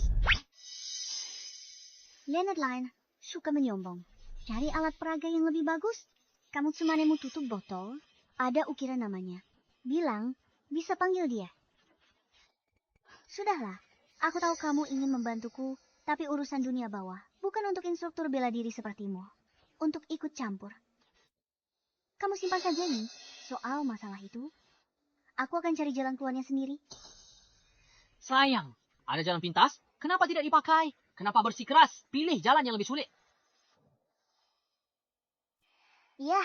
Leonard Line suka menyombong. Cari alat peraga yang lebih bagus. Kamu cuma nemu tutup botol, ada ukiran namanya. Bilang, bisa panggil dia. Sudahlah, aku tahu kamu ingin membantuku, tapi urusan dunia bawah bukan untuk instruktur bela diri sepertimu. Untuk ikut campur. Kamu simpan saja nih, soal masalah itu. Aku akan cari jalan keluarnya sendiri. Sayang, ada jalan pintas, kenapa tidak dipakai? Kenapa bersikeras? Pilih jalan yang lebih sulit. Ya,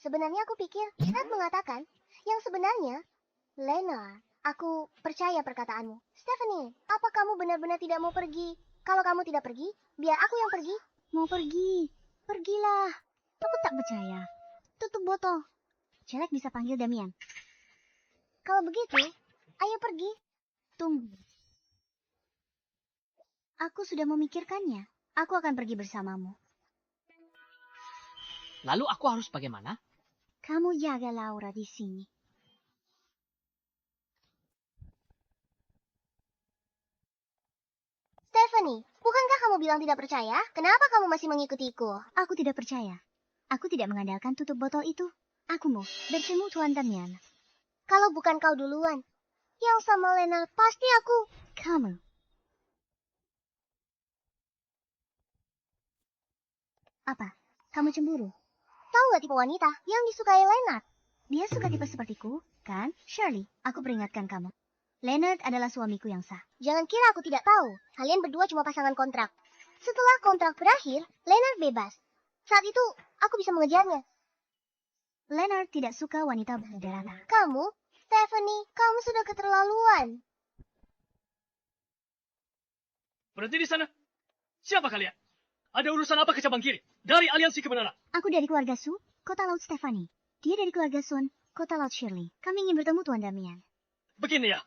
sebenarnya aku pikir Nat mengatakan yang sebenarnya. Lena, aku percaya perkataanmu. Stephanie, apa kamu benar-benar tidak mau pergi? Kalau kamu tidak pergi, biar aku yang pergi. Mau pergi. Pergilah. Aku tak percaya. Tutup botol. Jelek bisa panggil Damian. Kalau begitu, ayo pergi. Tunggu. Aku sudah memikirkannya. Aku akan pergi bersamamu. Lalu aku harus bagaimana? Kamu jaga Laura di sini. Stephanie, bukankah kamu bilang tidak percaya? Kenapa kamu masih mengikutiku? Aku tidak percaya. Aku tidak mengandalkan tutup botol itu. Aku mau bertemu Tuan Damian. Kalau bukan kau duluan, yang sama Leonard pasti aku. Kamu. Apa? Kamu cemburu? Tahu nggak tipe wanita yang disukai Leonard? Dia suka tipe sepertiku, kan? Shirley, aku peringatkan kamu. Leonard adalah suamiku yang sah. Jangan kira aku tidak tahu. Kalian berdua cuma pasangan kontrak. Setelah kontrak berakhir, Leonard bebas. Saat itu, aku bisa mengejarnya. Leonard tidak suka wanita berdarah. Kamu, Stephanie, kamu sudah keterlaluan. Berhenti di sana. Siapa kalian? Ada urusan apa ke cabang kiri? Dari aliansi kebenaran. Aku dari keluarga Su, Kota Laut Stephanie. Dia dari keluarga Sun, Kota Laut Shirley. Kami ingin bertemu Tuan Damian. Begini ya.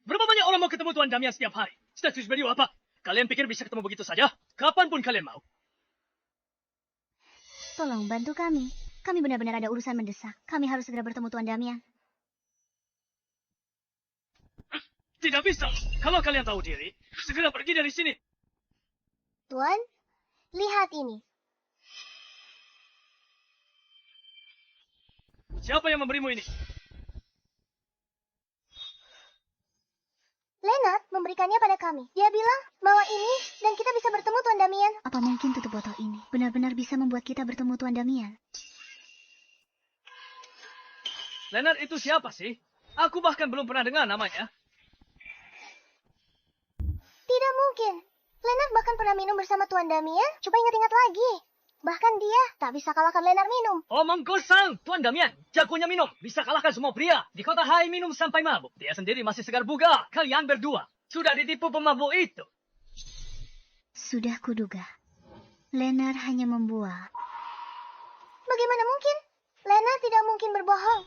Berapa banyak orang mau ketemu Tuan Damian setiap hari? Status beliau apa? Kalian pikir bisa ketemu begitu saja? Kapanpun kalian mau. Tolong bantu kami. Kami benar-benar ada urusan mendesak. Kami harus segera bertemu Tuan Damian. Tidak bisa. Kalau kalian tahu diri, segera pergi dari sini. Tuan, lihat ini. Siapa yang memberimu ini? Leonard memberikannya pada kami. Dia bilang, bawa ini dan kita bisa bertemu Tuan Damian. Apa mungkin tutup botol ini benar-benar bisa membuat kita bertemu Tuan Damian? Leonard itu siapa sih? Aku bahkan belum pernah dengar namanya. Tidak mungkin. Leonard bahkan pernah minum bersama Tuan Damian. Coba ingat-ingat lagi. Bahkan dia tak bisa kalahkan Leonard minum. Omong kosong, Tuan Damian. Jagonya minum. Bisa kalahkan semua pria. Di kota Hai minum sampai mabuk. Dia sendiri masih segar bugar. Kalian berdua sudah ditipu pemabuk itu. Sudah kuduga. Leonard hanya membuat. Bagaimana mungkin? Leonard tidak mungkin berbohong.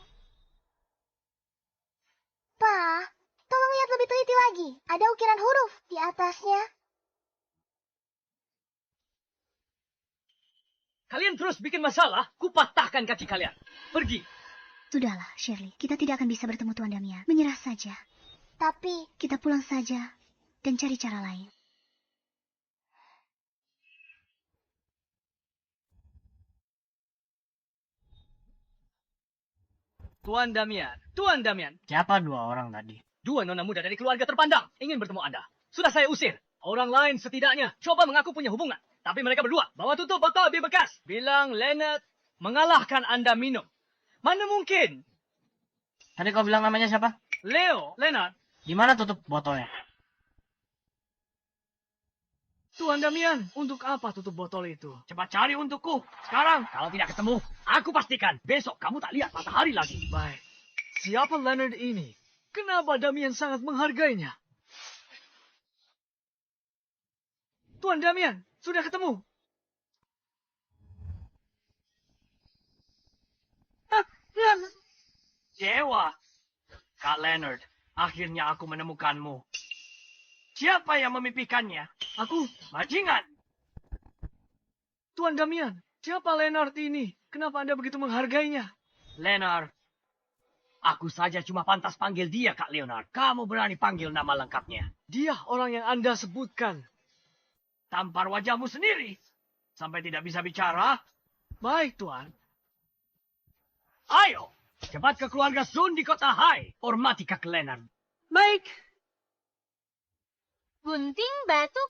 Pa, tolong lihat lebih teliti lagi. Ada ukiran huruf di atasnya. Kalian terus bikin masalah, kupatahkan kaki kalian. Pergi. Sudahlah, Shirley. Kita tidak akan bisa bertemu Tuan Damian. Menyerah saja. Tapi, Kita pulang saja dan cari cara lain. Tuan Damian. Tuan Damian. Siapa dua orang tadi? Dua nona muda dari keluarga terpandang ingin bertemu Anda. Sudah saya usir. Orang lain setidaknya coba mengaku punya hubungan. Tapi mereka berdua bawa tutup botol bir bekas. Bilang Leonard mengalahkan Anda minum. Mana mungkin? Tadi kau bilang namanya siapa? Leo, Leonard. Di mana tutup botolnya? Tuan Damian, untuk apa tutup botol itu? Cepat cari untukku. Sekarang, kalau tidak ketemu, aku pastikan besok kamu tak lihat matahari lagi. Baik. Siapa Leonard ini? Kenapa Damian sangat menghargainya? Tuan Damian, sudah ketemu. Dewa. Kak Leonard, akhirnya aku menemukanmu. Siapa yang memimpikannya? Aku, bajingan. Tuan Damian, siapa Leonard ini? Kenapa Anda begitu menghargainya? Leonard, aku saja cuma pantas panggil dia, Kak Leonard. Kamu berani panggil nama lengkapnya. Dia orang yang Anda sebutkan. Tampar wajahmu sendiri. Sampai tidak bisa bicara. Baik, Tuan. Ayo, cepat ke keluarga Sun di kota Hai. Hormati Kak Leonard. Baik. gunting batu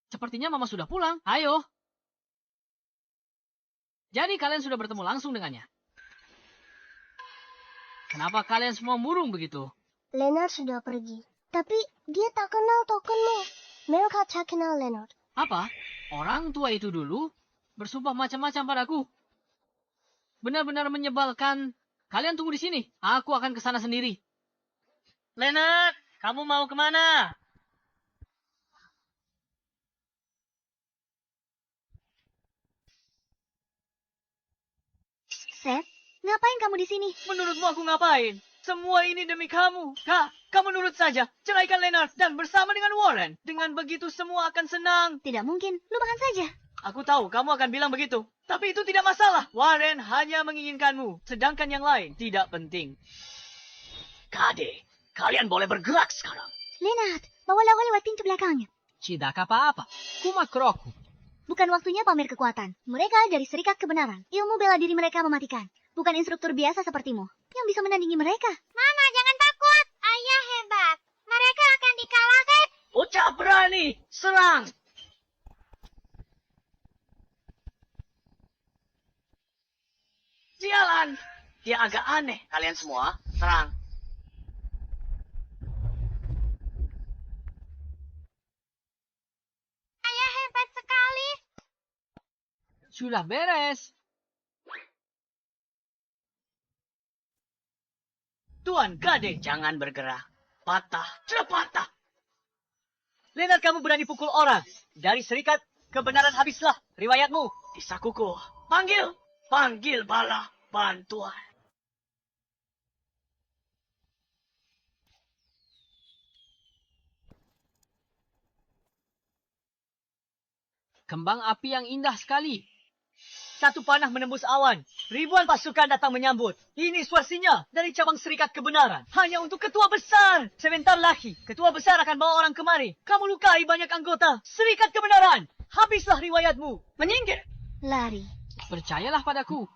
Sepertinya Mama sudah pulang. Ayo. Jadi kalian sudah bertemu langsung dengannya. Kenapa kalian semua murung begitu? Leonard sudah pergi. Tapi dia tak kenal tokenmu. Mereka tak kenal Leonard. Apa? Orang tua itu dulu bersumpah macam-macam padaku. Benar-benar menyebalkan. Kalian tunggu di sini. Aku akan ke sana sendiri. Leonard, kamu mau kemana? Seth, ngapain kamu di sini? Menurutmu aku ngapain? Semua ini demi kamu. Kak, kamu nurut saja. Ceraikan Leonard dan bersama dengan Warren. Dengan begitu semua akan senang. Tidak mungkin, lupakan saja. Aku tahu kamu akan bilang begitu. Tapi itu tidak masalah. Warren hanya menginginkanmu. Sedangkan yang lain tidak penting. Kade, kalian boleh bergerak sekarang. Leonard, bawa lawan lewat pintu belakangnya. Tidak apa-apa. Kumakroku. Bukan waktunya pamer kekuatan. Mereka dari Serikat Kebenaran. Ilmu bela diri mereka mematikan. Bukan instruktur biasa sepertimu yang bisa menandingi mereka. Mama, jangan takut. Ayah hebat. Mereka akan dikalahkan. Bocah berani, serang. Sialan, dia agak aneh. Kalian semua, serang. Ayah hebat sekali. Sudah beres. Tuan Kade, Jangan bergerak. Patah, sudah patah. Leonard, kamu berani pukul orang. Dari Serikat Kebenaran habislah riwayatmu. Di sakuku, panggil. Panggil bala bantuan. Kembang api yang indah sekali. Satu panah menembus awan. Ribuan pasukan datang menyambut. Ini suasinya dari cabang Serikat Kebenaran. Hanya untuk ketua besar. Sebentar lagi, ketua besar akan bawa orang kemari. Kamu lukai banyak anggota. Serikat Kebenaran. Habislah riwayatmu. Menyingkir. Lari. Percayalah padaku.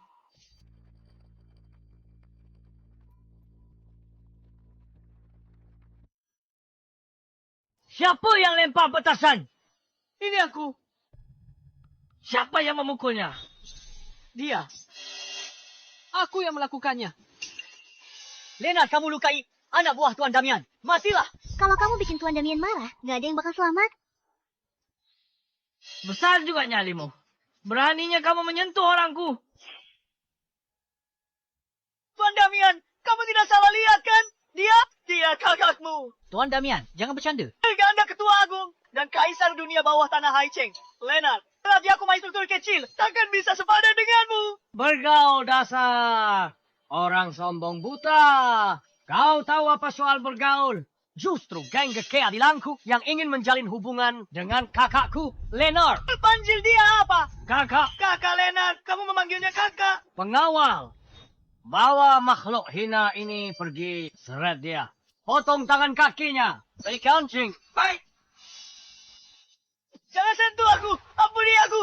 Siapa yang lempar petasan? Ini aku. Siapa yang memukulnya? Dia. Aku yang melakukannya. Leonard, kamu lukai anak buah Tuan Damian. Matilah. Kalau kamu bikin Tuan Damian marah, gak ada yang bakal selamat. Besar juga nyalimu. Beraninya kamu menyentuh orangku. Tuan Damian, kamu tidak salah lihat kan? Dia kakakmu. Tuan Damian, jangan bercanda. Ganda Ketua Agung dan Kaisar Dunia Bawah Tanah Haicheng. Leonard, berarti aku instruktur kecil. Takkan bisa sepadan denganmu. Bergaul dasar. Orang sombong buta. Kau tahu apa soal bergaul? Justru geng keadilanku yang ingin menjalin hubungan dengan kakakku, Leonard. Panggil dia apa? Kakak, Kakak Leonard, kamu memanggilnya kakak. pengawal. Bawa makhluk hina ini pergi. Seret dia. Potong tangan kakinya. Beri kancing. Baik. Jangan sentuh aku. Ampuni aku.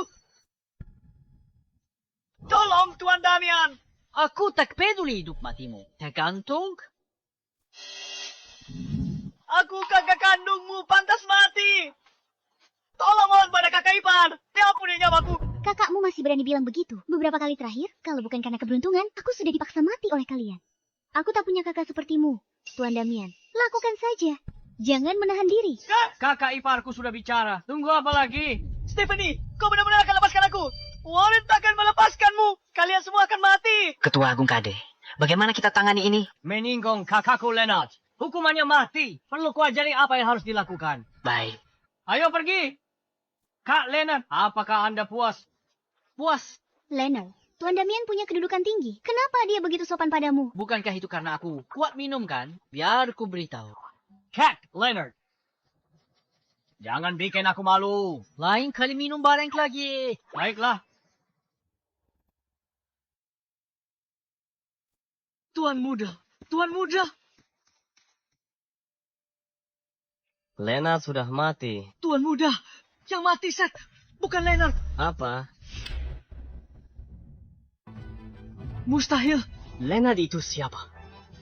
Tolong, Tuan Damian. Aku tak peduli hidup matimu. Tergantung. Aku kakak kandungmu, pantas mati. Tolong mohon pada kakak ipar. Diampuni nyawaku. Kakakmu masih berani bilang begitu. Beberapa kali terakhir, kalau bukan karena keberuntungan, aku sudah dipaksa mati oleh kalian. Aku tak punya kakak sepertimu, Tuan Damian. Lakukan saja. Jangan menahan diri. Kakak iparku sudah bicara. Tunggu apa lagi? Stephanie, kau benar-benar akan lepaskan aku. Warren takkan melepaskanmu. Kalian semua akan mati. Ketua Agung Kade, bagaimana kita tangani ini? Meninggong kakakku Leonard. Hukumannya mati. Perlu kuajari apa yang harus dilakukan. Baik. Ayo pergi. Kak Leonard, apakah Anda puas? Puas. Leonard, Tuan Damian punya kedudukan tinggi. Kenapa dia begitu sopan padamu? Bukankah itu karena aku kuat minum kan? Biar ku beritahu. Cat Leonard. Jangan bikin aku malu. Lain kali minum bareng lagi. Baiklah. Tuan muda. Tuan muda. Leonard sudah mati. Tuan muda. Yang mati, Seth. Bukan Leonard. Apa? Mustahil. Leonard itu siapa?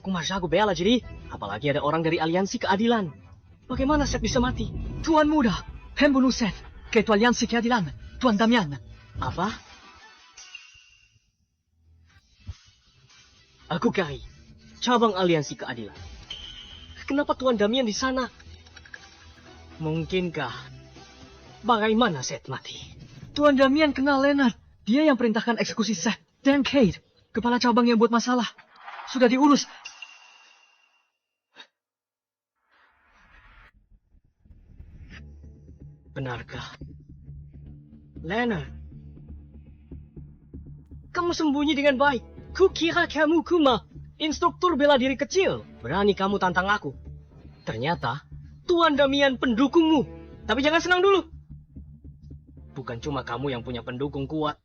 Ku masih aku bela jadi. Apalagi ada orang dari Aliansi Keadilan. Bagaimana Seth bisa mati? Tuan muda. Pembunuh Seth. Ketua Aliansi Keadilan. Tuan Damian. Apa? Aku Kai. Cabang Aliansi Keadilan. Kenapa Tuan Damian di sana? Mungkinkah? Bagaimana Seth mati? Tuan Damian kenal Leonard. Dia yang perintahkan eksekusi Seth. Dan Kate. Kepala cabang yang buat masalah. Sudah diurus. Benarkah? Leonard. Kamu sembunyi dengan baik. Kukira kamu Kuma, instruktur bela diri kecil. Berani kamu tantang aku. Ternyata, Tuan Damian pendukungmu. Tapi jangan senang dulu. Bukan cuma kamu yang punya pendukung kuat.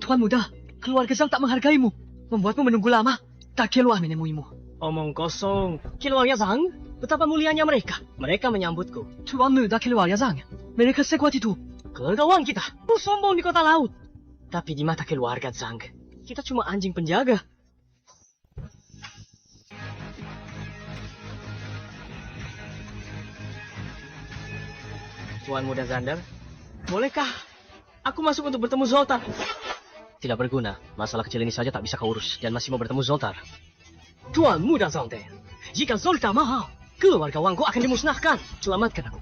Tuan muda, keluarga Zhang tak menghargaimu. Membuatmu menunggu lama. Tak keluar menemuimu. Omong kosong. Keluarga Zhang? Betapa mulianya mereka. Mereka menyambutku. Tuan muda keluarga Zhang. Mereka sekuat itu. Keluarga Wang kita. Sombong di kota laut. Tapi di mata keluarga Zhang, kita cuma anjing penjaga. Tuan muda Zander, bolehkah aku masuk untuk bertemu Zoltar? Tidak berguna. Masalah kecil ini saja tak bisa kau urus. Dan masih mau bertemu Zoltar. Tuan muda Zander, jika Zoltar mahal, keluarga Wangku akan dimusnahkan. Selamatkan aku.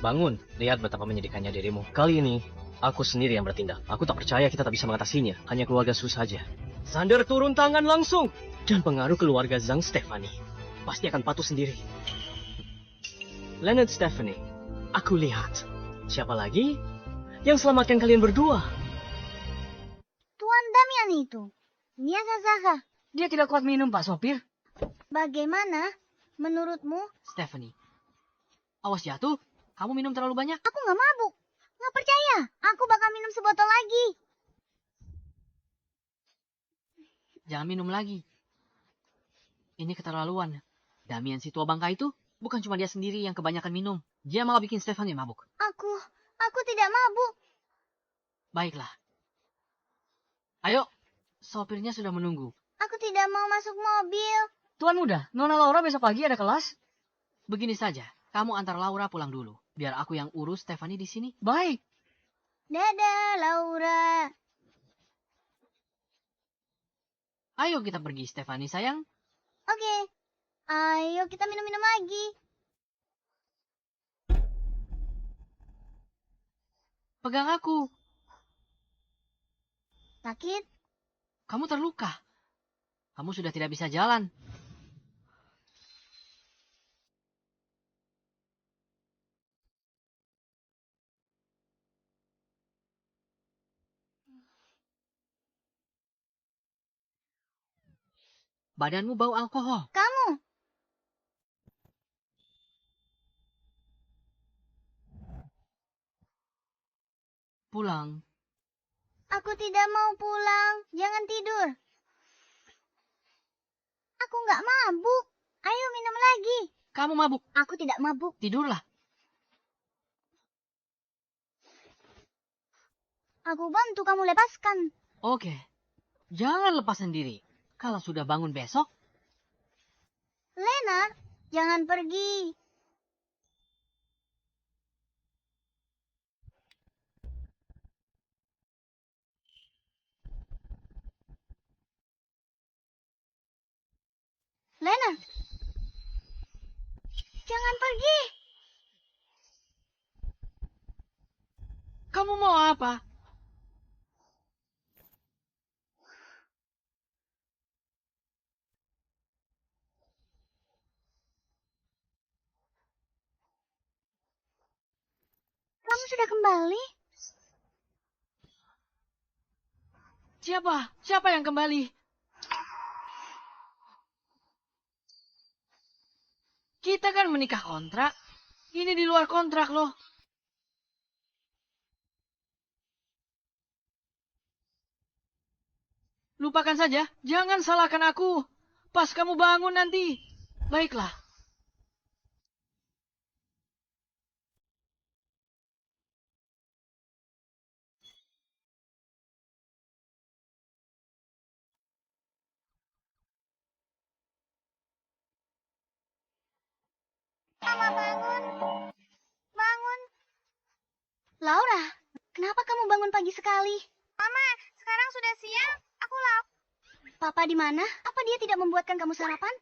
Bangun, lihat betapa menyedihkannya dirimu. Kali ini, aku sendiri yang bertindak. Aku tak percaya kita tak bisa mengatasinya. Hanya keluarga Su saja. Zander turun tangan langsung. Dan pengaruh keluarga Zhang Stephanie pasti akan patuh sendiri. Leonard Stephanie, aku lihat. Siapa lagi yang selamatkan kalian berdua? Tuan Damian itu. Miyazazaga. Dia tidak kuat minum, Pak Sopir. Bagaimana menurutmu? Stephanie, awas jatuh. Kamu minum terlalu banyak. Aku nggak mabuk. Nggak percaya. Aku bakal minum sebotol lagi. Jangan minum lagi. Ini keterlaluan. Damian si tua bangka itu, bukan cuma dia sendiri yang kebanyakan minum. Dia malah bikin Stephanie mabuk. Aku tidak mabuk. Baiklah. Ayo, sopirnya sudah menunggu. Aku tidak mau masuk mobil. Tuan muda, Nona Laura besok pagi ada kelas. Begini saja, kamu antar Laura pulang dulu. Biar aku yang urus Stephanie di sini. Baik. Dadah, Laura. Ayo kita pergi, Stephanie sayang. Oke. Ayo kita minum-minum lagi. Pegang aku. Sakit? Kamu terluka. Kamu sudah tidak bisa jalan. Badanmu bau alkohol. Kamu? Pulang. Aku tidak mau pulang. Jangan tidur. Aku nggak mabuk. Ayo minum lagi. Kamu mabuk. Aku tidak mabuk. Tidurlah. Aku bantu kamu lepaskan. Oke. Jangan lepas sendiri. Kalau sudah bangun besok. Lena, jangan pergi. Lena, jangan pergi. Kamu mau apa? Kamu sudah kembali? Siapa? Siapa yang kembali? Kita kan menikah kontrak. Ini di luar kontrak loh. Lupakan saja. Jangan salahkan aku. Pas kamu bangun nanti. Baiklah. Mama bangun. Bangun. Laura, kenapa kamu bangun pagi sekali? Mama, sekarang sudah siang. Aku lapar. Papa di mana? Apa dia tidak membuatkan kamu sarapan?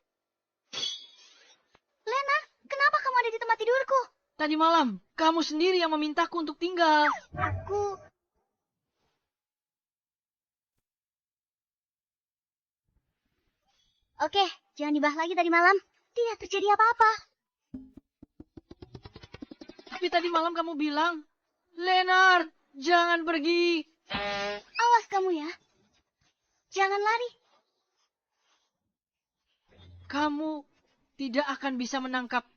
Lena, kenapa kamu ada di tempat tidurku? Tadi malam, kamu sendiri yang memintaku untuk tinggal. Aku... Oke, jangan dibahas lagi tadi malam. Tidak terjadi apa-apa. Tapi tadi malam kamu bilang, Leonard, jangan pergi. Awas kamu ya. Jangan lari. Kamu tidak akan bisa menangkap.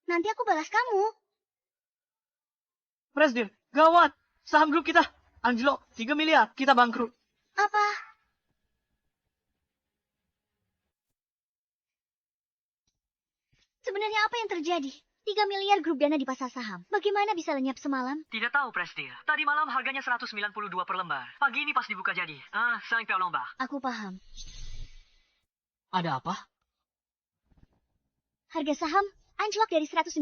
Nanti aku balas kamu. Presdir, gawat. Saham grup kita. Angelo, 3 miliar. Kita bangkrut. Apa? Sebenarnya apa yang terjadi? 3 miliar grup dana di pasar saham. Bagaimana bisa lenyap semalam? Tidak tahu, Presdir. Tadi malam harganya 192 per lembar. Pagi ini pas dibuka jadi. Saling pihak lomba. Aku paham. Ada apa? Harga saham anjlok dari 192.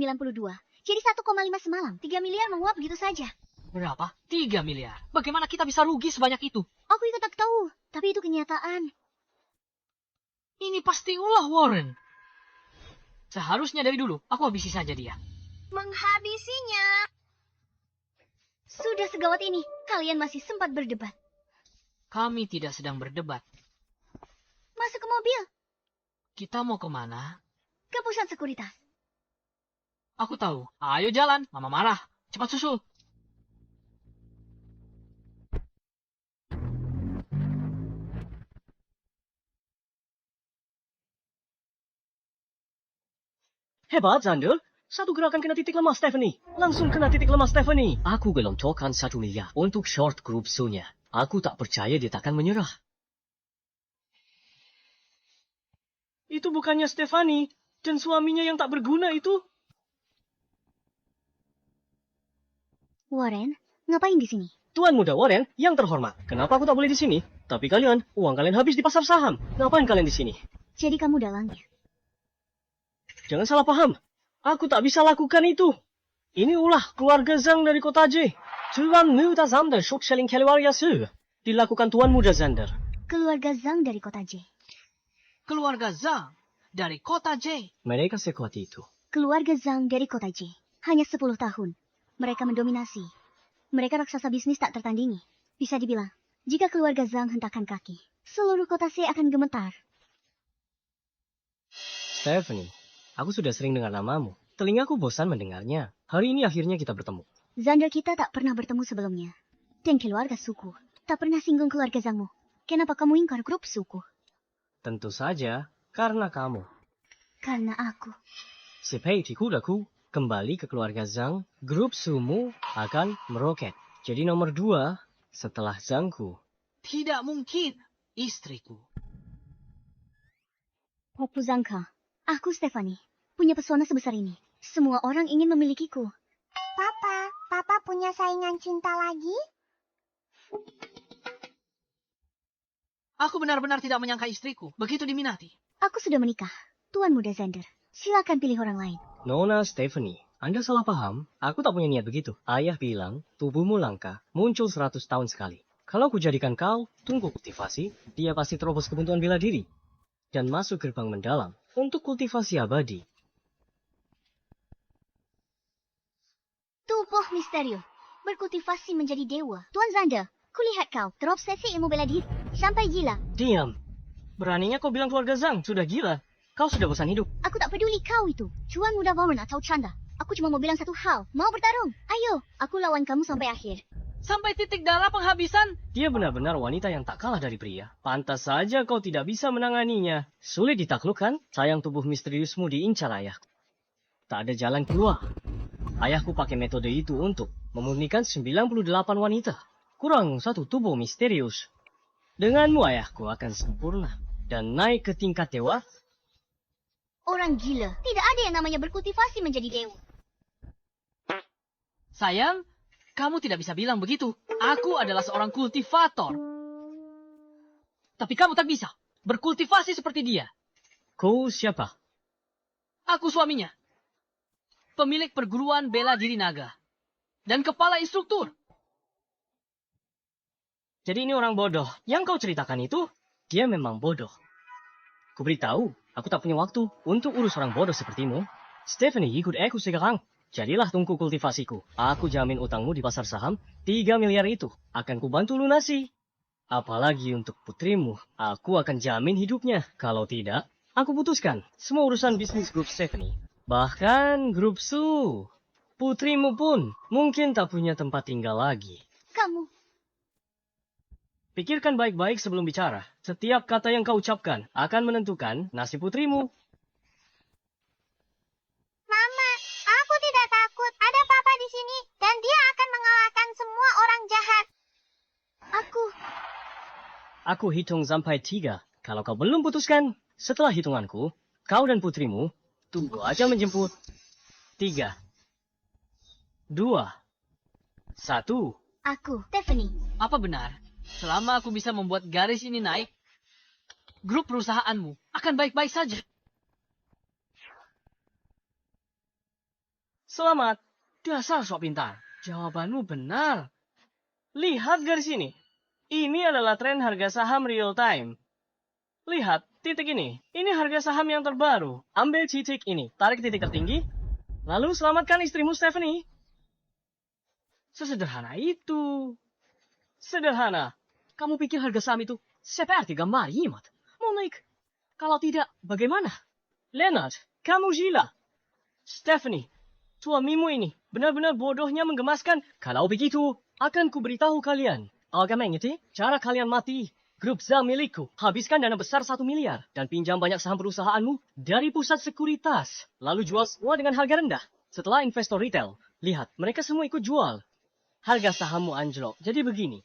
Jadi 1,5 semalam. 3 miliar menguap begitu saja. Berapa? 3 miliar. Bagaimana kita bisa rugi sebanyak itu? Aku ikut tak tahu. Tapi itu kenyataan. Ini pasti ulah Warren. Seharusnya dari dulu, aku habisi saja dia. Menghabisinya. Sudah segawat ini. Kalian masih sempat berdebat. Kami tidak sedang berdebat. Masuk ke mobil. Kita mau kemana? Ke pusat sekuritas. Aku tahu. Ayo jalan. Mama marah. Cepat susul. Hebat, Zander. Satu gerakan kena titik lemah Stephanie. Langsung kena titik lemah Stephanie. Aku gelontorkan 1 miliar untuk short grup Sunya. Aku tak percaya dia takkan menyerah. Itu bukannya Stephanie dan suaminya yang tak berguna itu. Warren, ngapain di sini? Tuan muda Warren yang terhormat. Kenapa aku tak boleh di sini? Tapi kalian, uang kalian habis di pasar saham. Ngapain kalian di sini? Jadi kamu dalangnya. Jangan salah paham. Aku tak bisa lakukan itu. Ini ulah keluarga Zhang dari kota J. Tuan muda Zander short selling keluarga Su. Dilakukan Tuan muda Zander. Keluarga Zhang dari kota J. Keluarga Zhang dari kota J. Mereka sekuat itu. Keluarga Zhang dari kota J. Hanya 10 tahun. Mereka mendominasi. Mereka raksasa bisnis tak tertandingi. Bisa dibilang, jika keluarga Zhang hentakkan kaki, seluruh kota C akan gemetar. Stephanie, aku sudah sering dengar namamu. Telingaku bosan mendengarnya. Hari ini akhirnya kita bertemu. Zander kita tak pernah bertemu sebelumnya. Dan keluarga suku tak pernah singgung keluarga Zhangmu. Kenapa kamu ingkar grup suku? Tentu saja, karena kamu. Karena aku. Seperti kudaku, kembali ke keluarga Zhang, grup Sumu akan meroket. Jadi nomor 2 setelah Zhangku. Tidak mungkin. Istriku. Aku Zhangka. Aku Stephanie. Punya pesona sebesar ini. Semua orang ingin memilikiku. Papa punya saingan cinta lagi? Aku benar-benar tidak menyangka istriku begitu diminati. Aku sudah menikah. Tuan muda Zander. Silakan pilih orang lain. Nona Stephanie, Anda salah paham. Aku tak punya niat begitu. Ayah bilang, tubuhmu langka, muncul 100 tahun sekali. Kalau ku jadikan kau, tunggu kultivasi, dia pasti terobos kebuntuan bela diri. Dan masuk gerbang mendalam untuk kultivasi abadi. Tubuh misterius. Berkultivasi menjadi dewa. Tuan Zander, kulihat kau terobsesi ilmu bela diri. Sampai gila. Diam. Beraninya kau bilang keluarga Zhang sudah gila. Kau sudah bosan hidup. Aku tak peduli kau itu. Tuan muda Warren atau canda. Aku cuma mau bilang satu hal. Mau bertarung? Ayo, aku lawan kamu sampai akhir. Sampai titik darah penghabisan. Dia benar-benar wanita yang tak kalah dari pria. Pantas saja kau tidak bisa menanganinya. Sulit ditaklukkan, sayang tubuh misteriusmu diincar ayahku. Tak ada jalan keluar. Ayahku pakai metode itu untuk memurnikan 98 wanita. Kurang satu tubuh misterius. Denganmu ayahku akan sempurna. Dan naik ke tingkat dewa. Orang gila. Tidak ada yang namanya berkultivasi menjadi dewa. Sayang, kamu tidak bisa bilang begitu. Aku adalah seorang kultivator. Tapi kamu tak bisa berkultivasi seperti dia. Kau siapa? Aku suaminya. Pemilik perguruan bela diri naga. Dan kepala instruktur. Jadi ini orang bodoh. Yang kau ceritakan itu, dia memang bodoh. Ku beritahu, aku tak punya waktu untuk urus orang bodoh sepertimu. Stephanie, ikut aku sekarang. Jadilah tungku kultivasiku. Aku jamin utangmu di pasar saham, 3 miliar itu akan kubantu lunasi. Apalagi untuk putrimu, aku akan jamin hidupnya. Kalau tidak, aku putuskan semua urusan bisnis grup Stephanie. Bahkan grup Su, putrimu pun mungkin tak punya tempat tinggal lagi. Kamu, Pikirkan baik-baik sebelum bicara. Setiap kata yang kau ucapkan akan menentukan nasib putrimu. Mama, aku tidak takut. Ada papa di sini dan dia akan mengalahkan semua orang jahat. Aku hitung sampai 3. Kalau kau belum putuskan, setelah hitunganku, kau dan putrimu tunggu aja menjemput. 3, 2, 1. aku, Stephanie. Apa benar? Selama aku bisa membuat garis ini naik, grup perusahaanmu akan baik-baik saja. Selamat. Dasar sok pintar. Jawabanmu benar. Lihat garis ini. Ini adalah tren harga saham real time. Lihat, titik ini. Ini harga saham yang terbaru. Ambil titik ini. Tarik titik tertinggi. Lalu selamatkan istrimu Stephanie. Sesederhana itu. Sederhana. Kamu pikir harga saham itu seperti gambar imut? Mau naik? Kalau tidak, bagaimana? Leonard, kamu gila. Stephanie, suamimu ini benar-benar bodohnya menggemaskan. Kalau begitu, akan kuberitahu kalian. Agak mengerti? Cara kalian mati. Grup ZA milikku. Habiskan dana besar 1 miliar. Dan pinjam banyak saham perusahaanmu dari pusat sekuritas. Lalu jual semua dengan harga rendah. Setelah investor retail, lihat, mereka semua ikut jual. Harga sahammu anjlok. Jadi begini.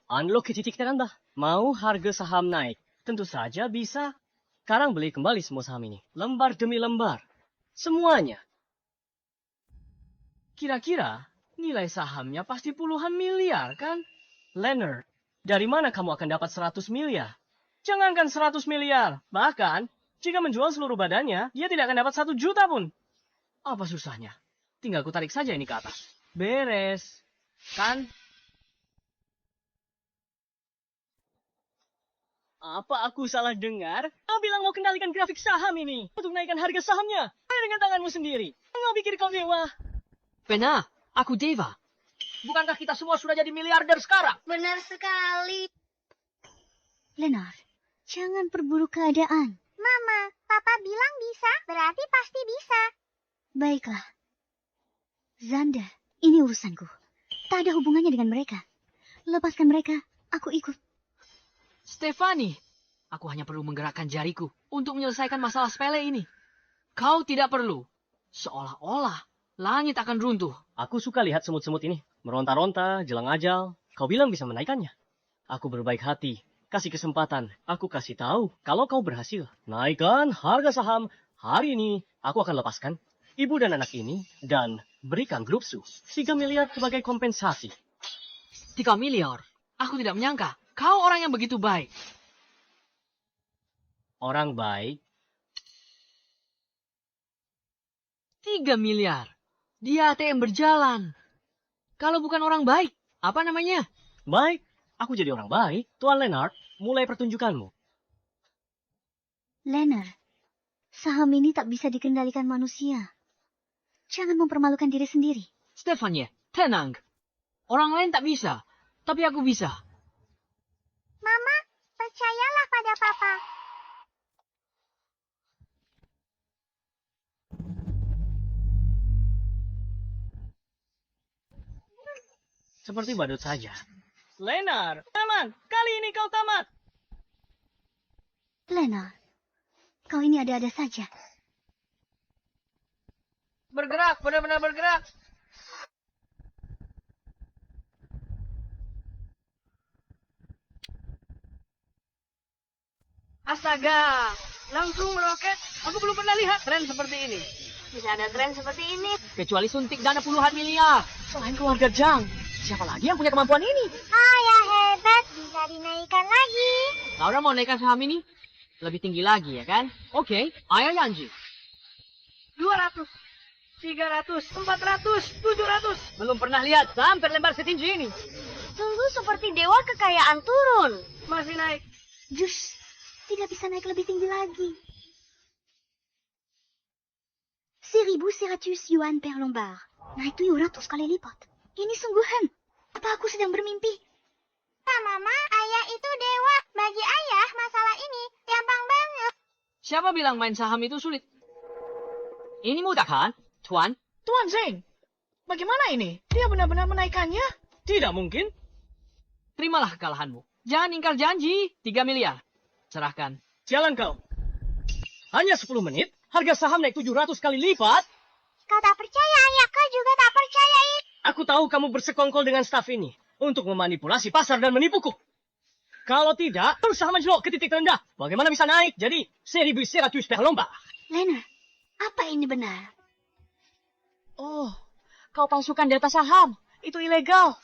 Unlock ke titik terendah. Mau harga saham naik? Tentu saja bisa. Sekarang beli kembali semua saham ini. Lembar demi lembar. Semuanya. Kira-kira nilai sahamnya pasti puluhan miliar, kan? Leonard, dari mana kamu akan dapat 100 miliar? Jangankan 100 miliar. Bahkan, jika menjual seluruh badannya, dia tidak akan dapat 1 juta pun. Apa susahnya? Tinggal ku tarik saja ini ke atas. Beres. Kan? Apa aku salah dengar? Kau bilang mau kendalikan grafik saham ini untuk naikkan harga sahamnya. Ayo dengan tanganmu sendiri. Kau pikir kau dewa? Benar, aku Deva. Bukankah kita semua sudah jadi miliarder sekarang? Benar sekali. Leonard, jangan perburuk keadaan. Mama, papa bilang bisa, berarti pasti bisa. Baiklah. Xander, ini urusanku. Tak ada hubungannya dengan mereka. Lepaskan mereka, aku ikut. Stephanie, aku hanya perlu menggerakkan jariku untuk menyelesaikan masalah sepele ini. Kau tidak perlu. Seolah-olah langit akan runtuh. Aku suka lihat semut-semut ini. Meronta-ronta, jelang ajal. Kau bilang bisa menaikkannya. Aku berbaik hati. Kasih kesempatan. Aku kasih tahu kalau kau berhasil. Naikkan harga saham. Hari ini aku akan lepaskan ibu dan anak ini. Dan berikan grup Su 3 miliar sebagai kompensasi. 3 miliar. Aku tidak menyangka. Kau orang yang begitu baik. Orang baik. 3 miliar. Di ATM berjalan. Kalau bukan orang baik, apa namanya? Baik. Aku jadi orang baik. Tuan Leonard, mulai pertunjukanmu. Leonard, saham ini tak bisa dikendalikan manusia. Jangan mempermalukan diri sendiri. Stefania, tenang. Orang lain tak bisa, tapi aku bisa. Mama, percayalah pada papa. Seperti badut saja. Leonard, tamat. Kali ini kau tamat. Leonard, kau ini ada-ada saja. Bergerak, benar-benar bergerak. Astaga, langsung meroket. Aku belum pernah lihat tren seperti ini. Bisa ada tren seperti ini. Kecuali suntik dana puluhan miliar. Selain keluarga Zhang, siapa lagi yang punya kemampuan ini? Ayah hebat, bisa dinaikkan lagi. Laura mau naikkan saham ini? Lebih tinggi lagi ya kan? Oke, ayo Yanji. 200, 300, 400, 700. Belum pernah lihat saham terlembar setinggi ini. Sungguh seperti dewa kekayaan turun. Masih naik. Jus, tidak bisa naik lebih tinggi lagi. 1.100 yuan per lembar. Naik 700 kali lipat. Ini sungguhan. Apa aku sedang bermimpi? Mama, ayah itu dewa. Bagi ayah, masalah ini gampang banget. Siapa bilang main saham itu sulit? Ini mudah kan, Tuan? Tuan Zane, bagaimana ini? Dia benar-benar menaikkannya? Tidak mungkin. Terimalah kekalahanmu. Jangan ingkar janji. 3 miliar. Serahkan. Jalan kau. Hanya 10 menit, harga saham naik 700 kali lipat. Kau tak percaya, ayah. Kau juga tak percaya. Aku tahu kamu bersekongkol dengan staf ini untuk memanipulasi pasar dan menipuku. Kalau tidak, terus saham anjlok ke titik terendah. Bagaimana bisa naik? Jadi, 1.100 per lomba. Leonard, apa ini benar? Oh, kau palsukan data saham. Itu ilegal.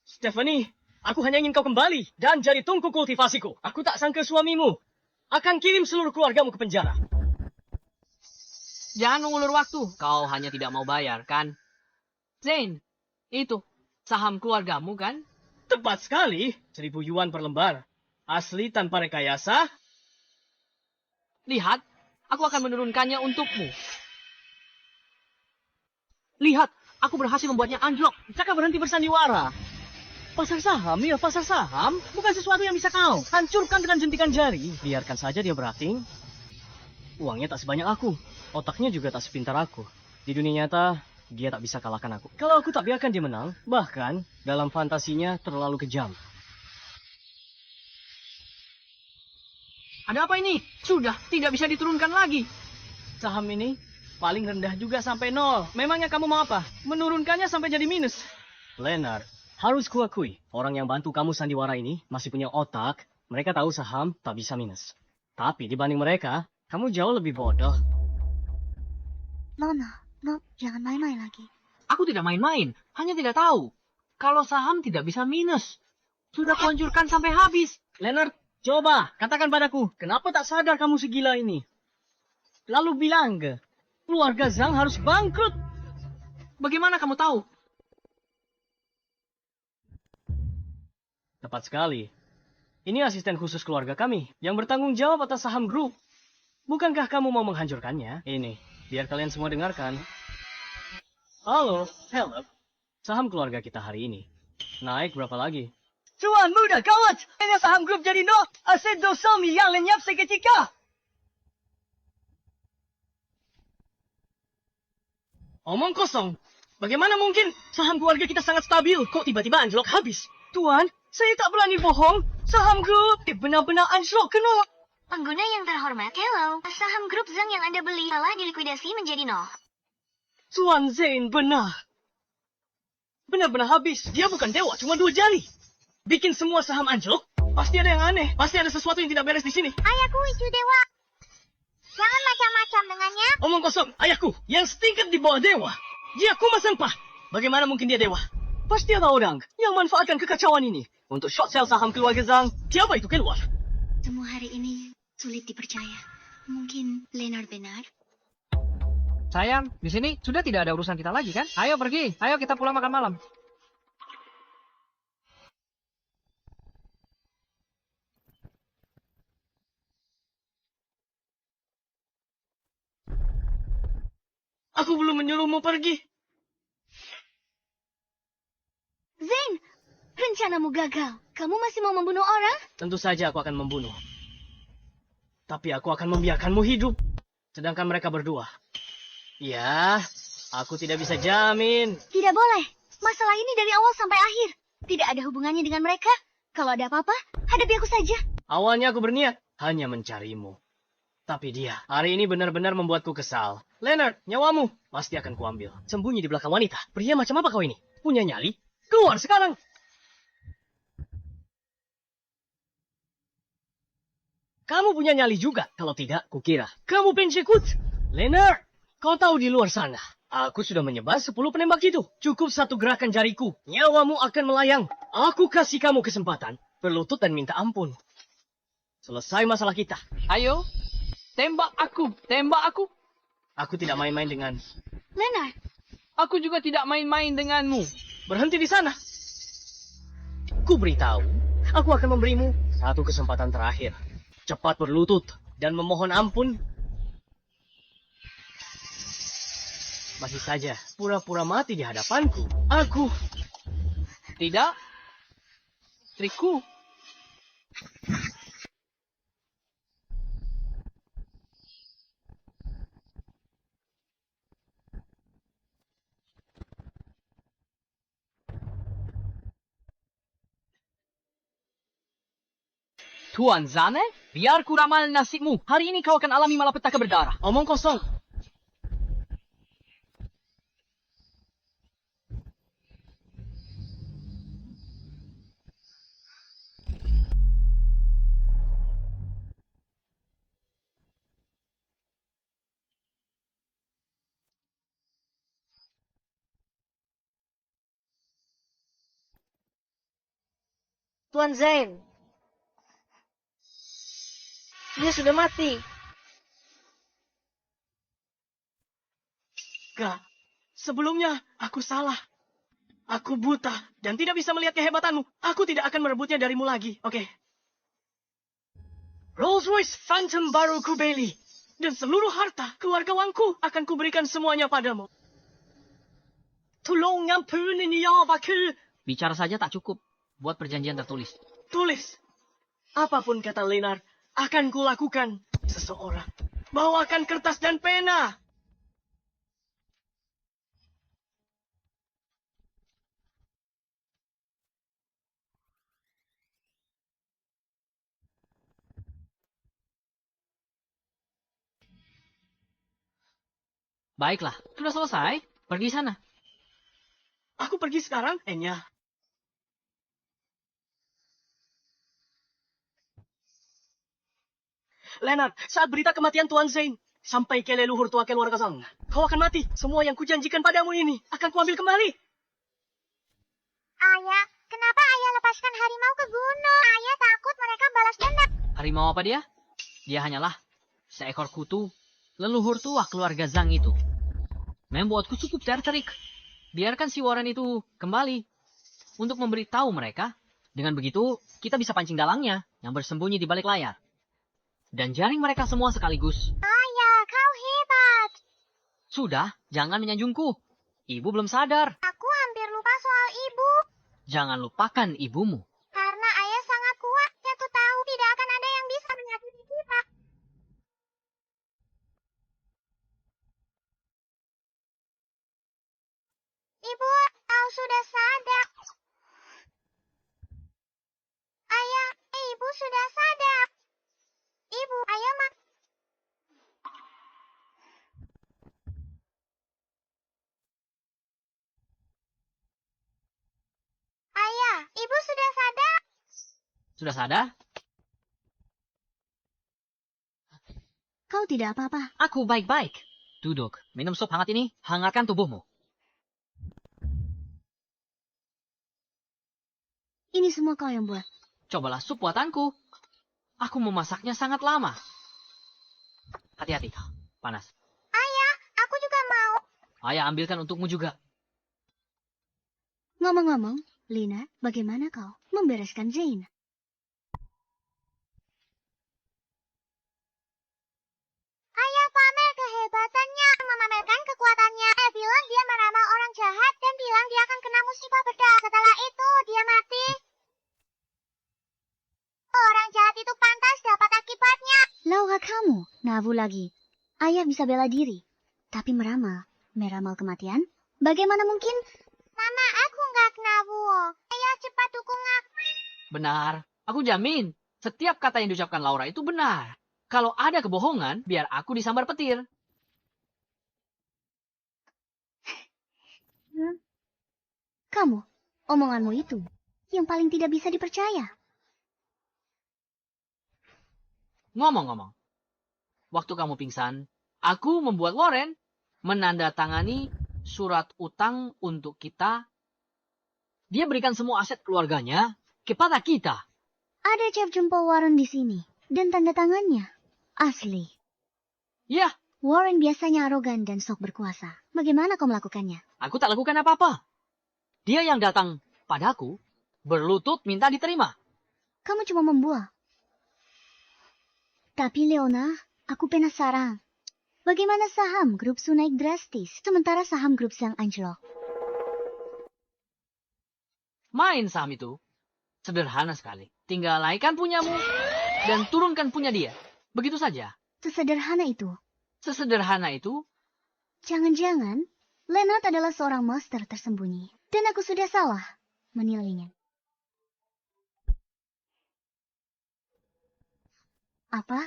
Stephanie, aku hanya ingin kau kembali dan jadi tungku kultivasiku. Aku tak sangka suamimu akan kirim seluruh keluargamu ke penjara. Jangan mengulur waktu. Kau hanya tidak mau bayar, kan? Zane, itu saham keluargamu, kan? Tepat sekali, 1.000 yuan per lembar. Asli tanpa rekayasa. Lihat, aku akan menurunkannya untukmu. Lihat, aku berhasil membuatnya anjlok. Cakap berhenti bersandiwara. Pasar saham, ya pasar saham. Bukan sesuatu yang bisa kau hancurkan dengan jentikan jari. Biarkan saja dia berating. Uangnya tak sebanyak aku. Otaknya juga tak sepintar aku. Di dunia nyata, dia tak bisa kalahkan aku. Kalau aku tak biarkan dia menang, bahkan dalam fantasinya terlalu kejam. Ada apa ini? Sudah, tidak bisa diturunkan lagi. Saham ini paling rendah juga sampai 0. Memangnya kamu mau apa? Menurunkannya sampai jadi minus. Leonard, harus kuakui, orang yang bantu kamu sandiwara ini masih punya otak. Mereka tahu saham tak bisa minus. Tapi dibanding mereka, kamu jauh lebih bodoh. Lona, jangan main-main lagi. Aku tidak main-main, hanya tidak tahu. Kalau saham tidak bisa minus. Sudah kuhancurkan sampai habis. Leonard, coba katakan padaku, kenapa tak sadar kamu segila ini? Lalu bilang ke, keluarga Zhang harus bangkrut. Bagaimana kamu tahu? Tepat sekali. Ini asisten khusus keluarga kami yang bertanggung jawab atas saham grup. Bukankah kamu mau menghancurkannya? Ini, biar kalian semua dengarkan. Halo, hello. Saham keluarga kita hari ini. Naik berapa lagi? Tuan muda kawat! Ini saham grup jadi 0. Aset 200 yang lenyap seketika. Omong kosong. Bagaimana mungkin saham keluarga kita sangat stabil, kok tiba-tiba anjlok habis? Tuan, saya tak berani bohong. Saham grup benar-benar anjlok ke 0. Pengguna yang terhormat, hello. Saham grup Zhang yang Anda beli telah dilikuidasi menjadi 0. Tuan Zane benar. Benar-benar habis. Dia bukan dewa, cuma 2 jari. Bikin semua saham anjlok? Pasti ada yang aneh. Pasti ada sesuatu yang tidak beres di sini. Ayahku itu dewa. Jangan macam-macam dengannya. Omong kosong, ayahku yang setingkat di bawah dewa. Dia kumas sampah. Bagaimana mungkin dia dewa? Pasti ada orang yang manfaatkan kekacauan ini untuk short sell saham keluarga Zhang. Siapa itu keluar? Semua hari ini sulit dipercaya. Mungkin Leonard benar. Sayang, di sini sudah tidak ada urusan kita lagi, kan? Ayo pergi, ayo kita pulang makan malam. Aku belum menyuruhmu pergi. Zane, rencanamu gagal. Kamu masih mau membunuh orang? Tentu saja aku akan membunuh. Tapi aku akan membiarkanmu hidup. Sedangkan mereka berdua. Ya, aku tidak bisa jamin. Tidak boleh. Masalah ini dari awal sampai akhir. Tidak ada hubungannya dengan mereka. Kalau ada apa-apa, hadapi aku saja. Awalnya aku berniat hanya mencarimu. Tapi dia hari ini benar-benar membuatku kesal. Leonard, nyawamu pasti akan kuambil. Sembunyi di belakang wanita. Pria macam apa kau ini? Punya nyali? Keluar sekarang! Kamu punya nyali juga. Kalau tidak, kukira kamu pensekut. Leonard, kau tahu di luar sana, aku sudah menyebar 10 penembak itu. Cukup satu gerakan jariku, nyawamu akan melayang. Aku kasih kamu kesempatan, berlutut dan minta ampun. Selesai masalah kita. Ayo, tembak aku, tembak aku. Aku tidak main-main dengan... Leonard, Aku juga tidak main-main denganmu. Berhenti di sana. Ku beritahu, aku akan memberimu satu kesempatan terakhir. Cepat berlutut dan memohon ampun. Masih saja pura-pura mati di hadapanku. Aku... Tidak. Trikku. Tuan Zane, biar ku ramal nasibmu. Hari ini kau akan alami malapetaka berdarah. Omong kosong. Tuan Zain. Dia sudah mati. Gak. Sebelumnya, aku salah. Aku buta dan tidak bisa melihat kehebatanmu. Aku tidak akan merebutnya darimu lagi, oke? Rolls Royce Phantom baru ku beli. Dan seluruh harta keluarga Wangku akan kuberikan semuanya padamu. Tolong ampunin ya, Baku. Bicara saja tak cukup. Buat perjanjian tertulis. Tulis. Apapun kata Lenar, akan kulakukan. Seseorang. Bawakan kertas dan pena. Baiklah, sudah selesai. Pergi sana. Aku pergi sekarang, Enya. Leonard, saat berita kematian Tuan Zain, sampai ke leluhur tua keluarga Zhang, kau akan mati. Semua yang kujanjikan padamu ini akan kuambil kembali. Ayah, kenapa ayah lepaskan harimau ke gunung? Ayah takut mereka balas dendam. Harimau apa dia? Dia hanyalah seekor kutu leluhur tua keluarga Zhang itu. Membuatku cukup tertarik. Biarkan si Warren itu kembali untuk memberitahu mereka. Dengan begitu, kita bisa pancing dalangnya yang bersembunyi di balik layar. Dan jaring mereka semua sekaligus. Ayah, kau hebat. Sudah, jangan menyanjungku. Ibu belum sadar. Aku hampir lupa soal ibu. Jangan lupakan ibumu. Karena ayah sangat kuat, aku tahu tidak akan ada yang bisa menyakiti kita. Ibu, kau sudah sadar. Ayah, ibu sudah sadar. Ibu, ayah mak. Ayah, ibu sudah sadar. Sudah sadar? Kau tidak apa-apa. Aku baik-baik. Duduk, minum sup hangat ini, hangatkan tubuhmu. Ini semua kau yang buat. Cobalah sup buatanku. Aku memasaknya sangat lama. Hati-hati, panas. Ayah, aku juga mau. Ayah ambilkan untukmu juga. Ngomong-ngomong, Lina, bagaimana kau membereskan Zain? Ayah pamer kehebatannya, memamerkan kekuatannya. Bilang dia meramal orang jahat dan bilang dia akan kena musibah bedah. Setelah itu, dia mati. Orang jahat itu pantas dapat akibatnya. Laura kamu, Navu lagi. Ayah bisa bela diri. Tapi meramal kematian? Bagaimana mungkin? Mama, aku nggak kena buo. Ayah cepat dukung aku. Benar. Aku jamin, setiap kata yang diucapkan Laura itu benar. Kalau ada kebohongan, biar aku disambar petir. Kamu, omonganmu itu yang paling tidak bisa dipercaya. Ngomong-ngomong, waktu kamu pingsan, aku membuat Warren menandatangani surat utang untuk kita. Dia berikan semua aset keluarganya kepada kita. Ada cap jempol Warren di sini dan tanda tangannya. Asli. Ya, Warren biasanya arogan dan sok berkuasa. Bagaimana kau melakukannya? aku tak lakukan apa-apa. Dia yang datang padaku, berlutut minta diterima. Kamu cuma membual. Tapi Leona, aku penasaran. Bagaimana saham grup Su naik drastis, sementara saham grup Sang anjlok? Main saham itu sederhana sekali. Tinggal naikkan punyamu dan turunkan punya dia. Begitu saja. Sesederhana itu. Sesederhana itu. Jangan-jangan Leonard adalah seorang master tersembunyi. Dan aku sudah salah menilainya. Apa?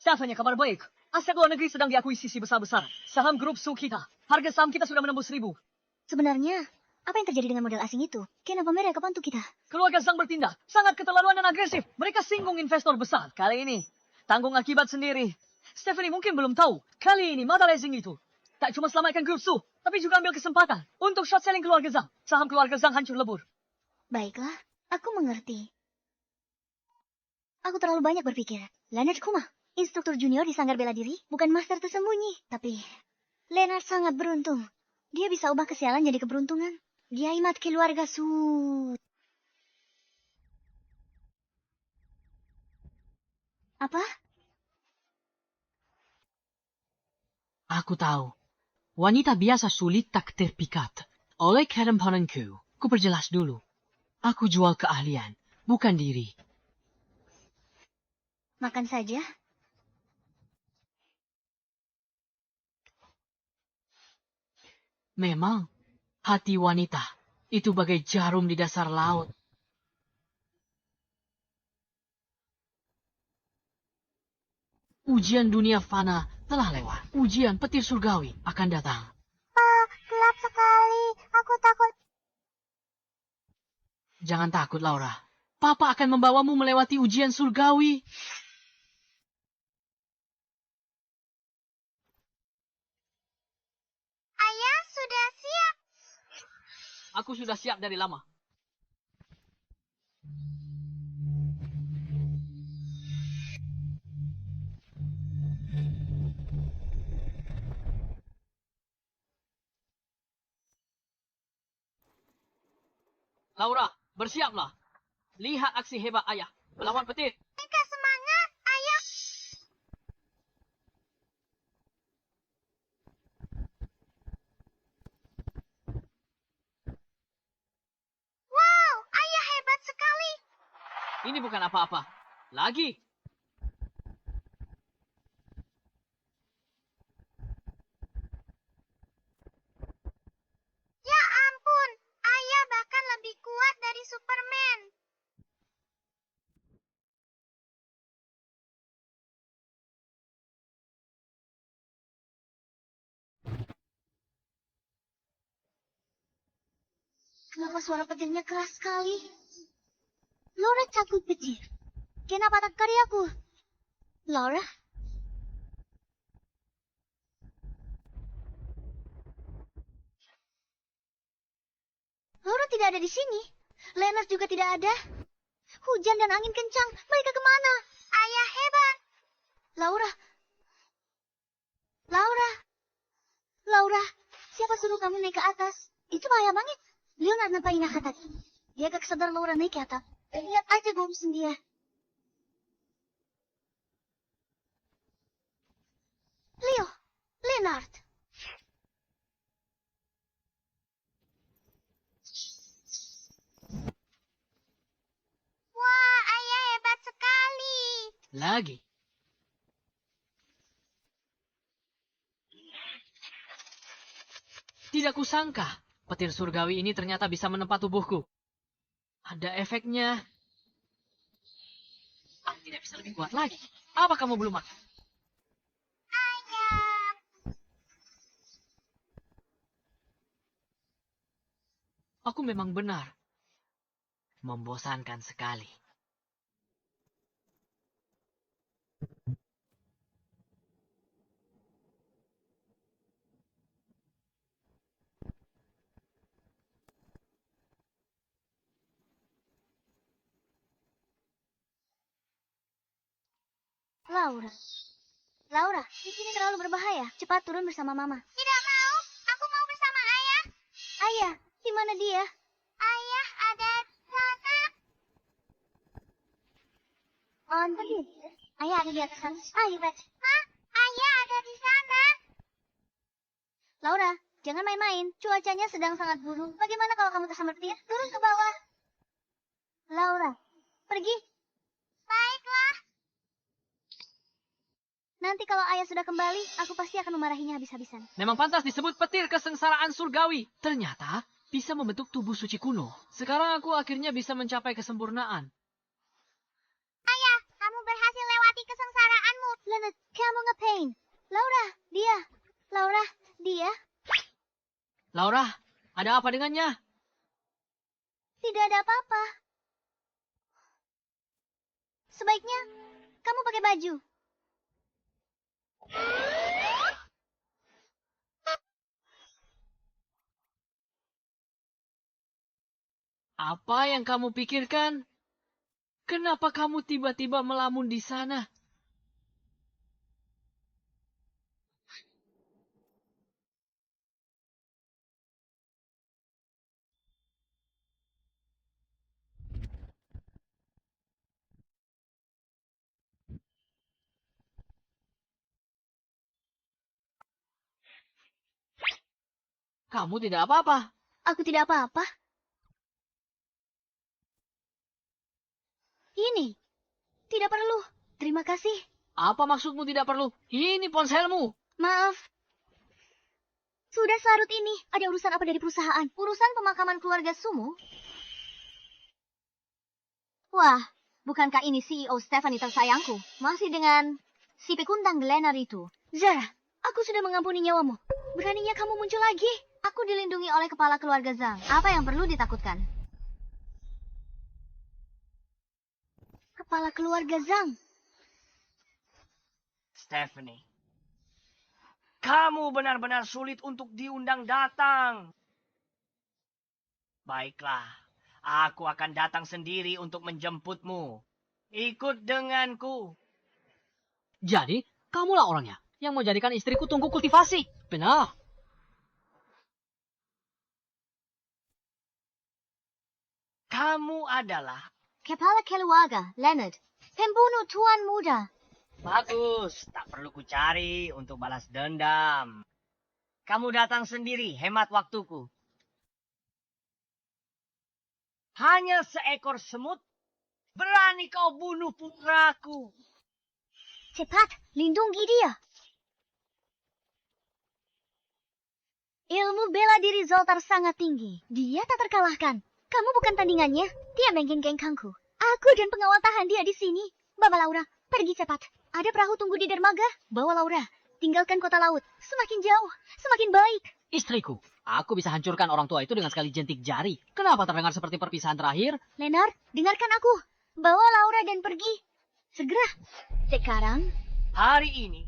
Stephanie, kabar baik. Aset luar negeri sedang diakuisisi besar-besaran. Saham grup Su kita. Harga saham kita sudah menembus 1.000. Sebenarnya, apa yang terjadi dengan model asing itu? Kenapa mereka bantu kita? Keluarga Zhang bertindak sangat keterlaluan dan agresif. Mereka singgung investor besar. Kali ini, tanggung akibat sendiri. Stephanie mungkin belum tahu. Kali ini, mata lezing itu tak cuma selamatkan grup Su, tapi juga ambil kesempatan untuk short selling keluarga Zhang. Saham keluarga Zhang hancur lebur. Baiklah, aku mengerti. Aku terlalu banyak berpikir. Leonard Kuma, instruktur junior di sanggar bela diri, bukan master tersembunyi. Tapi, Leonard sangat beruntung. Dia bisa ubah kesialan jadi keberuntungan. Dia imat keluarga Su. Apa? Aku tahu. Wanita biasa sulit tak terpikat. Oleh kerenpananku, ku perjelas dulu. Aku jual keahlian, bukan diri. Makan saja. Memang, hati wanita itu bagai jarum di dasar laut. Ujian dunia fana telah lewat. Ujian petir surgawi akan datang. Gelap sekali. Aku takut. Jangan takut, Laura. Papa akan membawamu melewati ujian surgawi. Ayah sudah siap. Aku sudah siap dari lama. Laura, bersiaplah. Lihat aksi hebat ayah melawan petir. Mereka semangat, ayah. Wow, ayah hebat sekali. Ini bukan apa-apa. Lagi. Ya ampun, ayah bahkan lebih kuat dari Superman. Kenapa suara petirnya keras sekali? Laura takut petir. Kenapa tak kari aku? Laura? Laura tidak ada di sini. Leonard juga tidak ada. Hujan dan angin kencang. Mereka kemana? Ayah hebat. Laura. Laura. Laura. Siapa suruh kamu naik ke atas? Itu bahaya banget. Leonard nampain nak tadi. Dia gak sadar Laura naik ke atas. Lihat aja gomsin dia. Leo. Leonard. Wah, ayah hebat sekali. Lagi. Tidak kusangka, petir surgawi ini ternyata bisa menempa tubuhku. Ada efeknya. Aku tidak bisa lebih kuat lagi. Apa kamu belum makan? Ayah. Aku memang benar. Membosankan sekali. Laura. Laura, di sini terlalu berbahaya. Cepat turun bersama Mama. Tidak mau. Aku mau bersama ayah. Ayah, di mana dia? Ayah ada di sana. Oh, tadi. Ayah ada di atas sana. Ayo, Bet. Hah? Ayah ada di sana. Laura, jangan main-main. Cuacanya sedang sangat buruk. Bagaimana kalau kamu tersambar petir? Turun ke bawah. Laura, pergi. Baiklah. Nanti kalau ayah sudah kembali, aku pasti akan memarahinya habis-habisan. Memang pantas disebut petir kesengsaraan surgawi. Ternyata bisa membentuk tubuh suci kuno. Sekarang aku akhirnya bisa mencapai kesempurnaan. Leonard, kamu ngapain? Laura, dia. Laura, dia. Laura, ada apa dengannya? Tidak ada apa-apa. Sebaiknya kamu pakai baju. Apa yang kamu pikirkan? Kenapa kamu tiba-tiba melamun di sana? Kamu tidak apa-apa. Aku tidak apa-apa. Ini. Tidak perlu. Terima kasih. Apa maksudmu tidak perlu? Ini ponselmu. Maaf. Sudah selarut ini. Ada urusan apa dari perusahaan? Urusan pemakaman keluarga Sumu? Wah, bukankah ini CEO Stephanie tersayangku? Masih dengan si pekundang Glennar itu. Zara, aku sudah mengampuni nyawamu. Beraninya kamu muncul lagi. Aku dilindungi oleh kepala keluarga Zhang. Apa yang perlu ditakutkan? Kepala keluarga Zhang. Stephanie, kamu benar-benar sulit untuk diundang datang. Baiklah, aku akan datang sendiri untuk menjemputmu. Ikut denganku. Jadi, kamulah orangnya yang mau jadikan istriku tunggu kultivasi. Benar. Kamu adalah... Kepala keluarga, Leonard. Pembunuh tuan muda. Bagus, tak perlu kucari untuk balas dendam. Kamu datang sendiri, hemat waktuku. Hanya seekor semut, berani kau bunuh putraku. Cepat, lindungi dia. Ilmu bela diri Zoltar sangat tinggi. Dia tak terkalahkan. Kamu bukan tandingannya. Dia menggenggengkanku. Aku dan pengawal tahan dia di sini. Bawa Laura, pergi cepat. Ada perahu tunggu di dermaga. Bawa Laura. Tinggalkan kota laut. Semakin jauh, semakin baik. Istriku, aku bisa hancurkan orang tua itu dengan sekali jentik jari. Kenapa terdengar seperti perpisahan terakhir? Leonard, dengarkan aku. Bawa Laura dan pergi. Segera. Sekarang. Hari ini,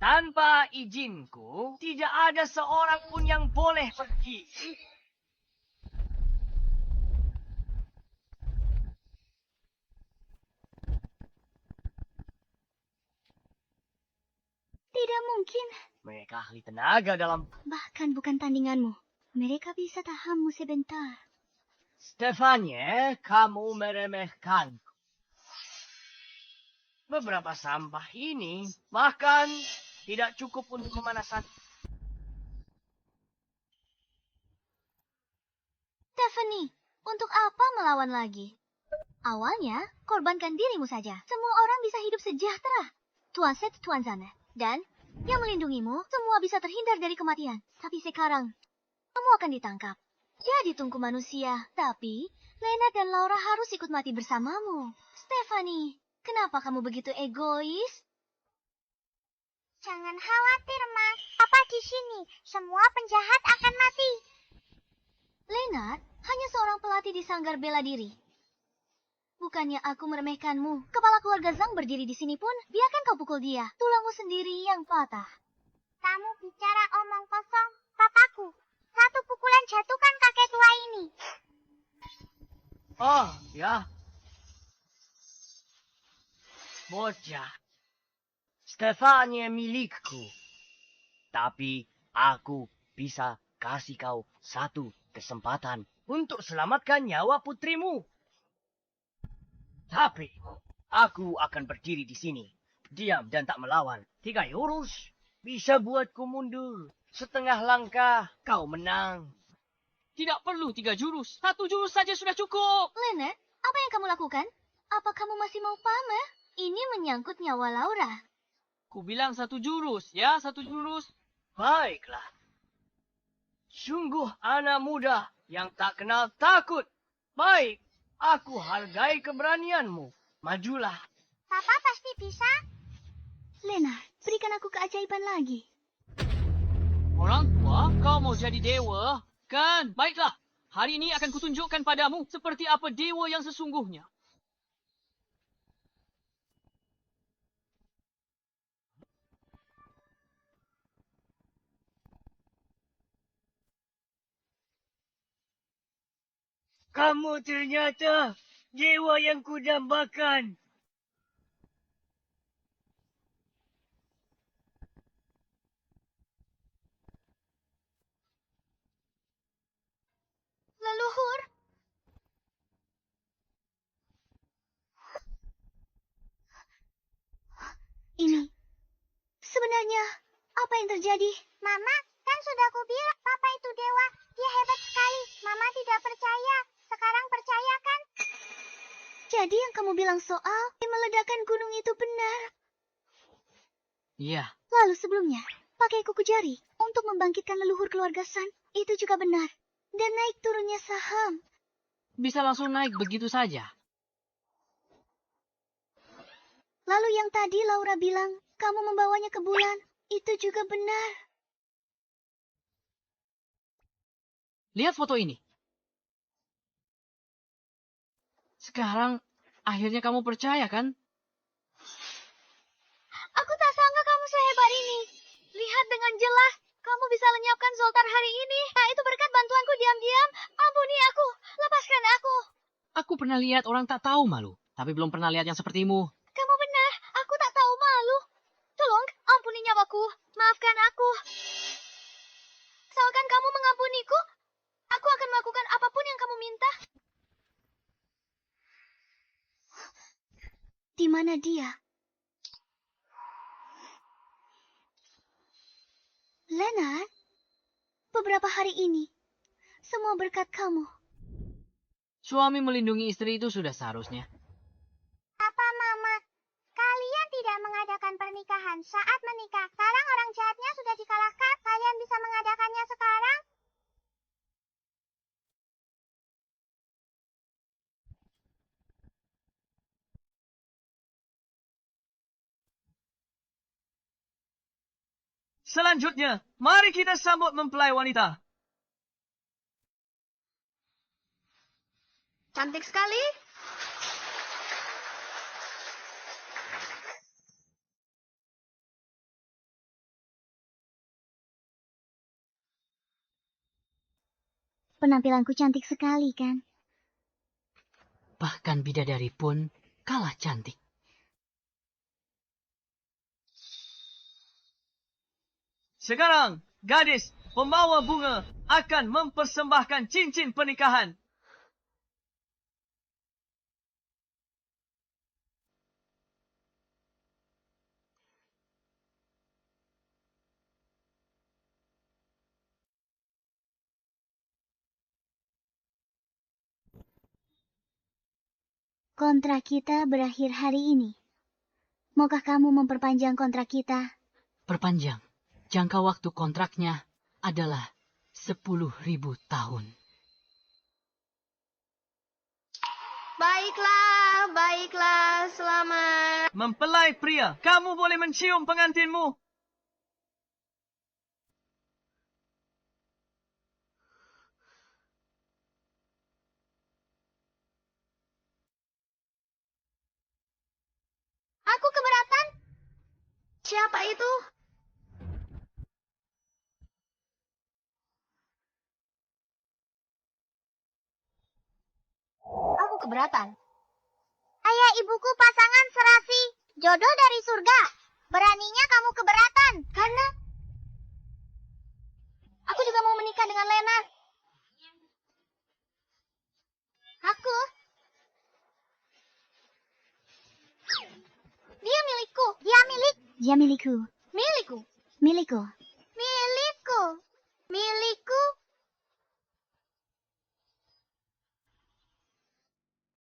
tanpa izinku, tidak ada seorang pun yang boleh pergi. Tidak mungkin. Mereka ahli tenaga dalam... Bahkan bukan tandinganmu. Mereka bisa tahanmu sebentar. Stefanie, kamu meremehkanku. Beberapa sampah ini bahkan tidak cukup untuk memanasan. Stephanie, untuk apa melawan lagi? Awalnya, korbankan dirimu saja. Semua orang bisa hidup sejahtera. Tuan Set, Tuan Zana. Dan yang melindungimu, semua bisa terhindar dari kematian. Tapi sekarang, kamu akan ditangkap. Jadi tunggu manusia. Tapi, Lena dan Laura harus ikut mati bersamamu. Stephanie, kenapa kamu begitu egois? Jangan khawatir, Mas. Papa di sini. Semua penjahat akan mati. Leonard hanya seorang pelatih di sanggar bela diri. Bukannya aku meremehkanmu. Kepala keluarga Zhang berdiri di sini pun, biarkan kau pukul dia. Tulangmu sendiri yang patah. Kamu bicara omong kosong. Papaku, satu pukulan jatuhkan kakek tua ini. Oh, ya. Bocah. Stefanie milikku. Tapi aku bisa kasih kau satu kesempatan untuk selamatkan nyawa putrimu. Tapi aku akan berdiri di sini, diam dan tak melawan. 3 jurus bisa buatku mundur. Setengah langkah kau menang. Tidak perlu 3 jurus. 1 jurus saja sudah cukup. Leonard, apa yang kamu lakukan? Apa kamu masih mau pamer? Ini menyangkut nyawa Laura. Ku bilang 1 jurus, ya 1 jurus. Baiklah. Sungguh anak muda yang tak kenal takut. Baik, aku hargai keberanianmu. Majulah. Papa pasti bisa. Lena, berikan aku keajaiban lagi. Orang tua, kau mau jadi dewa? Kan? Baiklah. Hari ini akan kutunjukkan padamu seperti apa dewa yang sesungguhnya. Kamu ternyata dewa yang kudambakan. Leluhur. Ini. Sebenarnya, apa yang terjadi? Mama, kan sudah kubilang Papa itu dewa. Dia hebat sekali. Mama tidak percaya. Sekarang percaya kan? Jadi yang kamu bilang soal meledakan gunung itu benar. Iya. Lalu sebelumnya, pakai kuku jari untuk membangkitkan leluhur keluarga Sun. Itu juga benar. Dan naik turunnya saham. Bisa langsung naik begitu saja. Lalu yang tadi Laura bilang, kamu membawanya ke bulan. Itu juga benar. Lihat foto ini. Sekarang, akhirnya kamu percaya kan? Aku tak sangka kamu sehebat ini. Lihat dengan jelas. Kamu bisa lenyapkan Zoltar hari ini. Nah, itu berkat bantuanku diam-diam. Ampuni aku. Lepaskan aku. Aku pernah lihat orang tak tahu malu, tapi belum pernah lihat yang sepertimu. Kamu benar. Aku tak tahu malu. Tolong, ampuni nyawaku. Maafkan aku. Asalkan kamu mengampuniku, aku akan melakukan apapun yang kamu minta. Di mana dia? Leonard, beberapa hari ini, semua berkat kamu. Suami melindungi istri itu sudah seharusnya. Apa, Mama? Kalian tidak mengadakan pernikahan saat menikah. Sekarang orang jahatnya sudah dikalahkan. Kalian bisa mengadakannya sekarang? Selanjutnya, mari kita sambut mempelai wanita. Cantik sekali. Penampilanku cantik sekali, kan? Bahkan bidadari pun kalah cantik. Sekarang, gadis pembawa bunga akan mempersembahkan cincin pernikahan. Kontrak kita berakhir hari ini. Maukah kamu memperpanjang kontrak kita? Perpanjang. Jangka waktu kontraknya adalah 10.000 tahun. Baiklah, selamat. Mempelai pria, kamu boleh mencium pengantinmu. Aku keberatan. Siapa itu? Aku keberatan. Ayah ibuku pasangan serasi. Jodoh dari surga. Beraninya kamu keberatan. Karena aku juga mau menikah dengan Lena. Aku. Dia milikku. Dia milik. Dia milikku. Milikku. Milikku.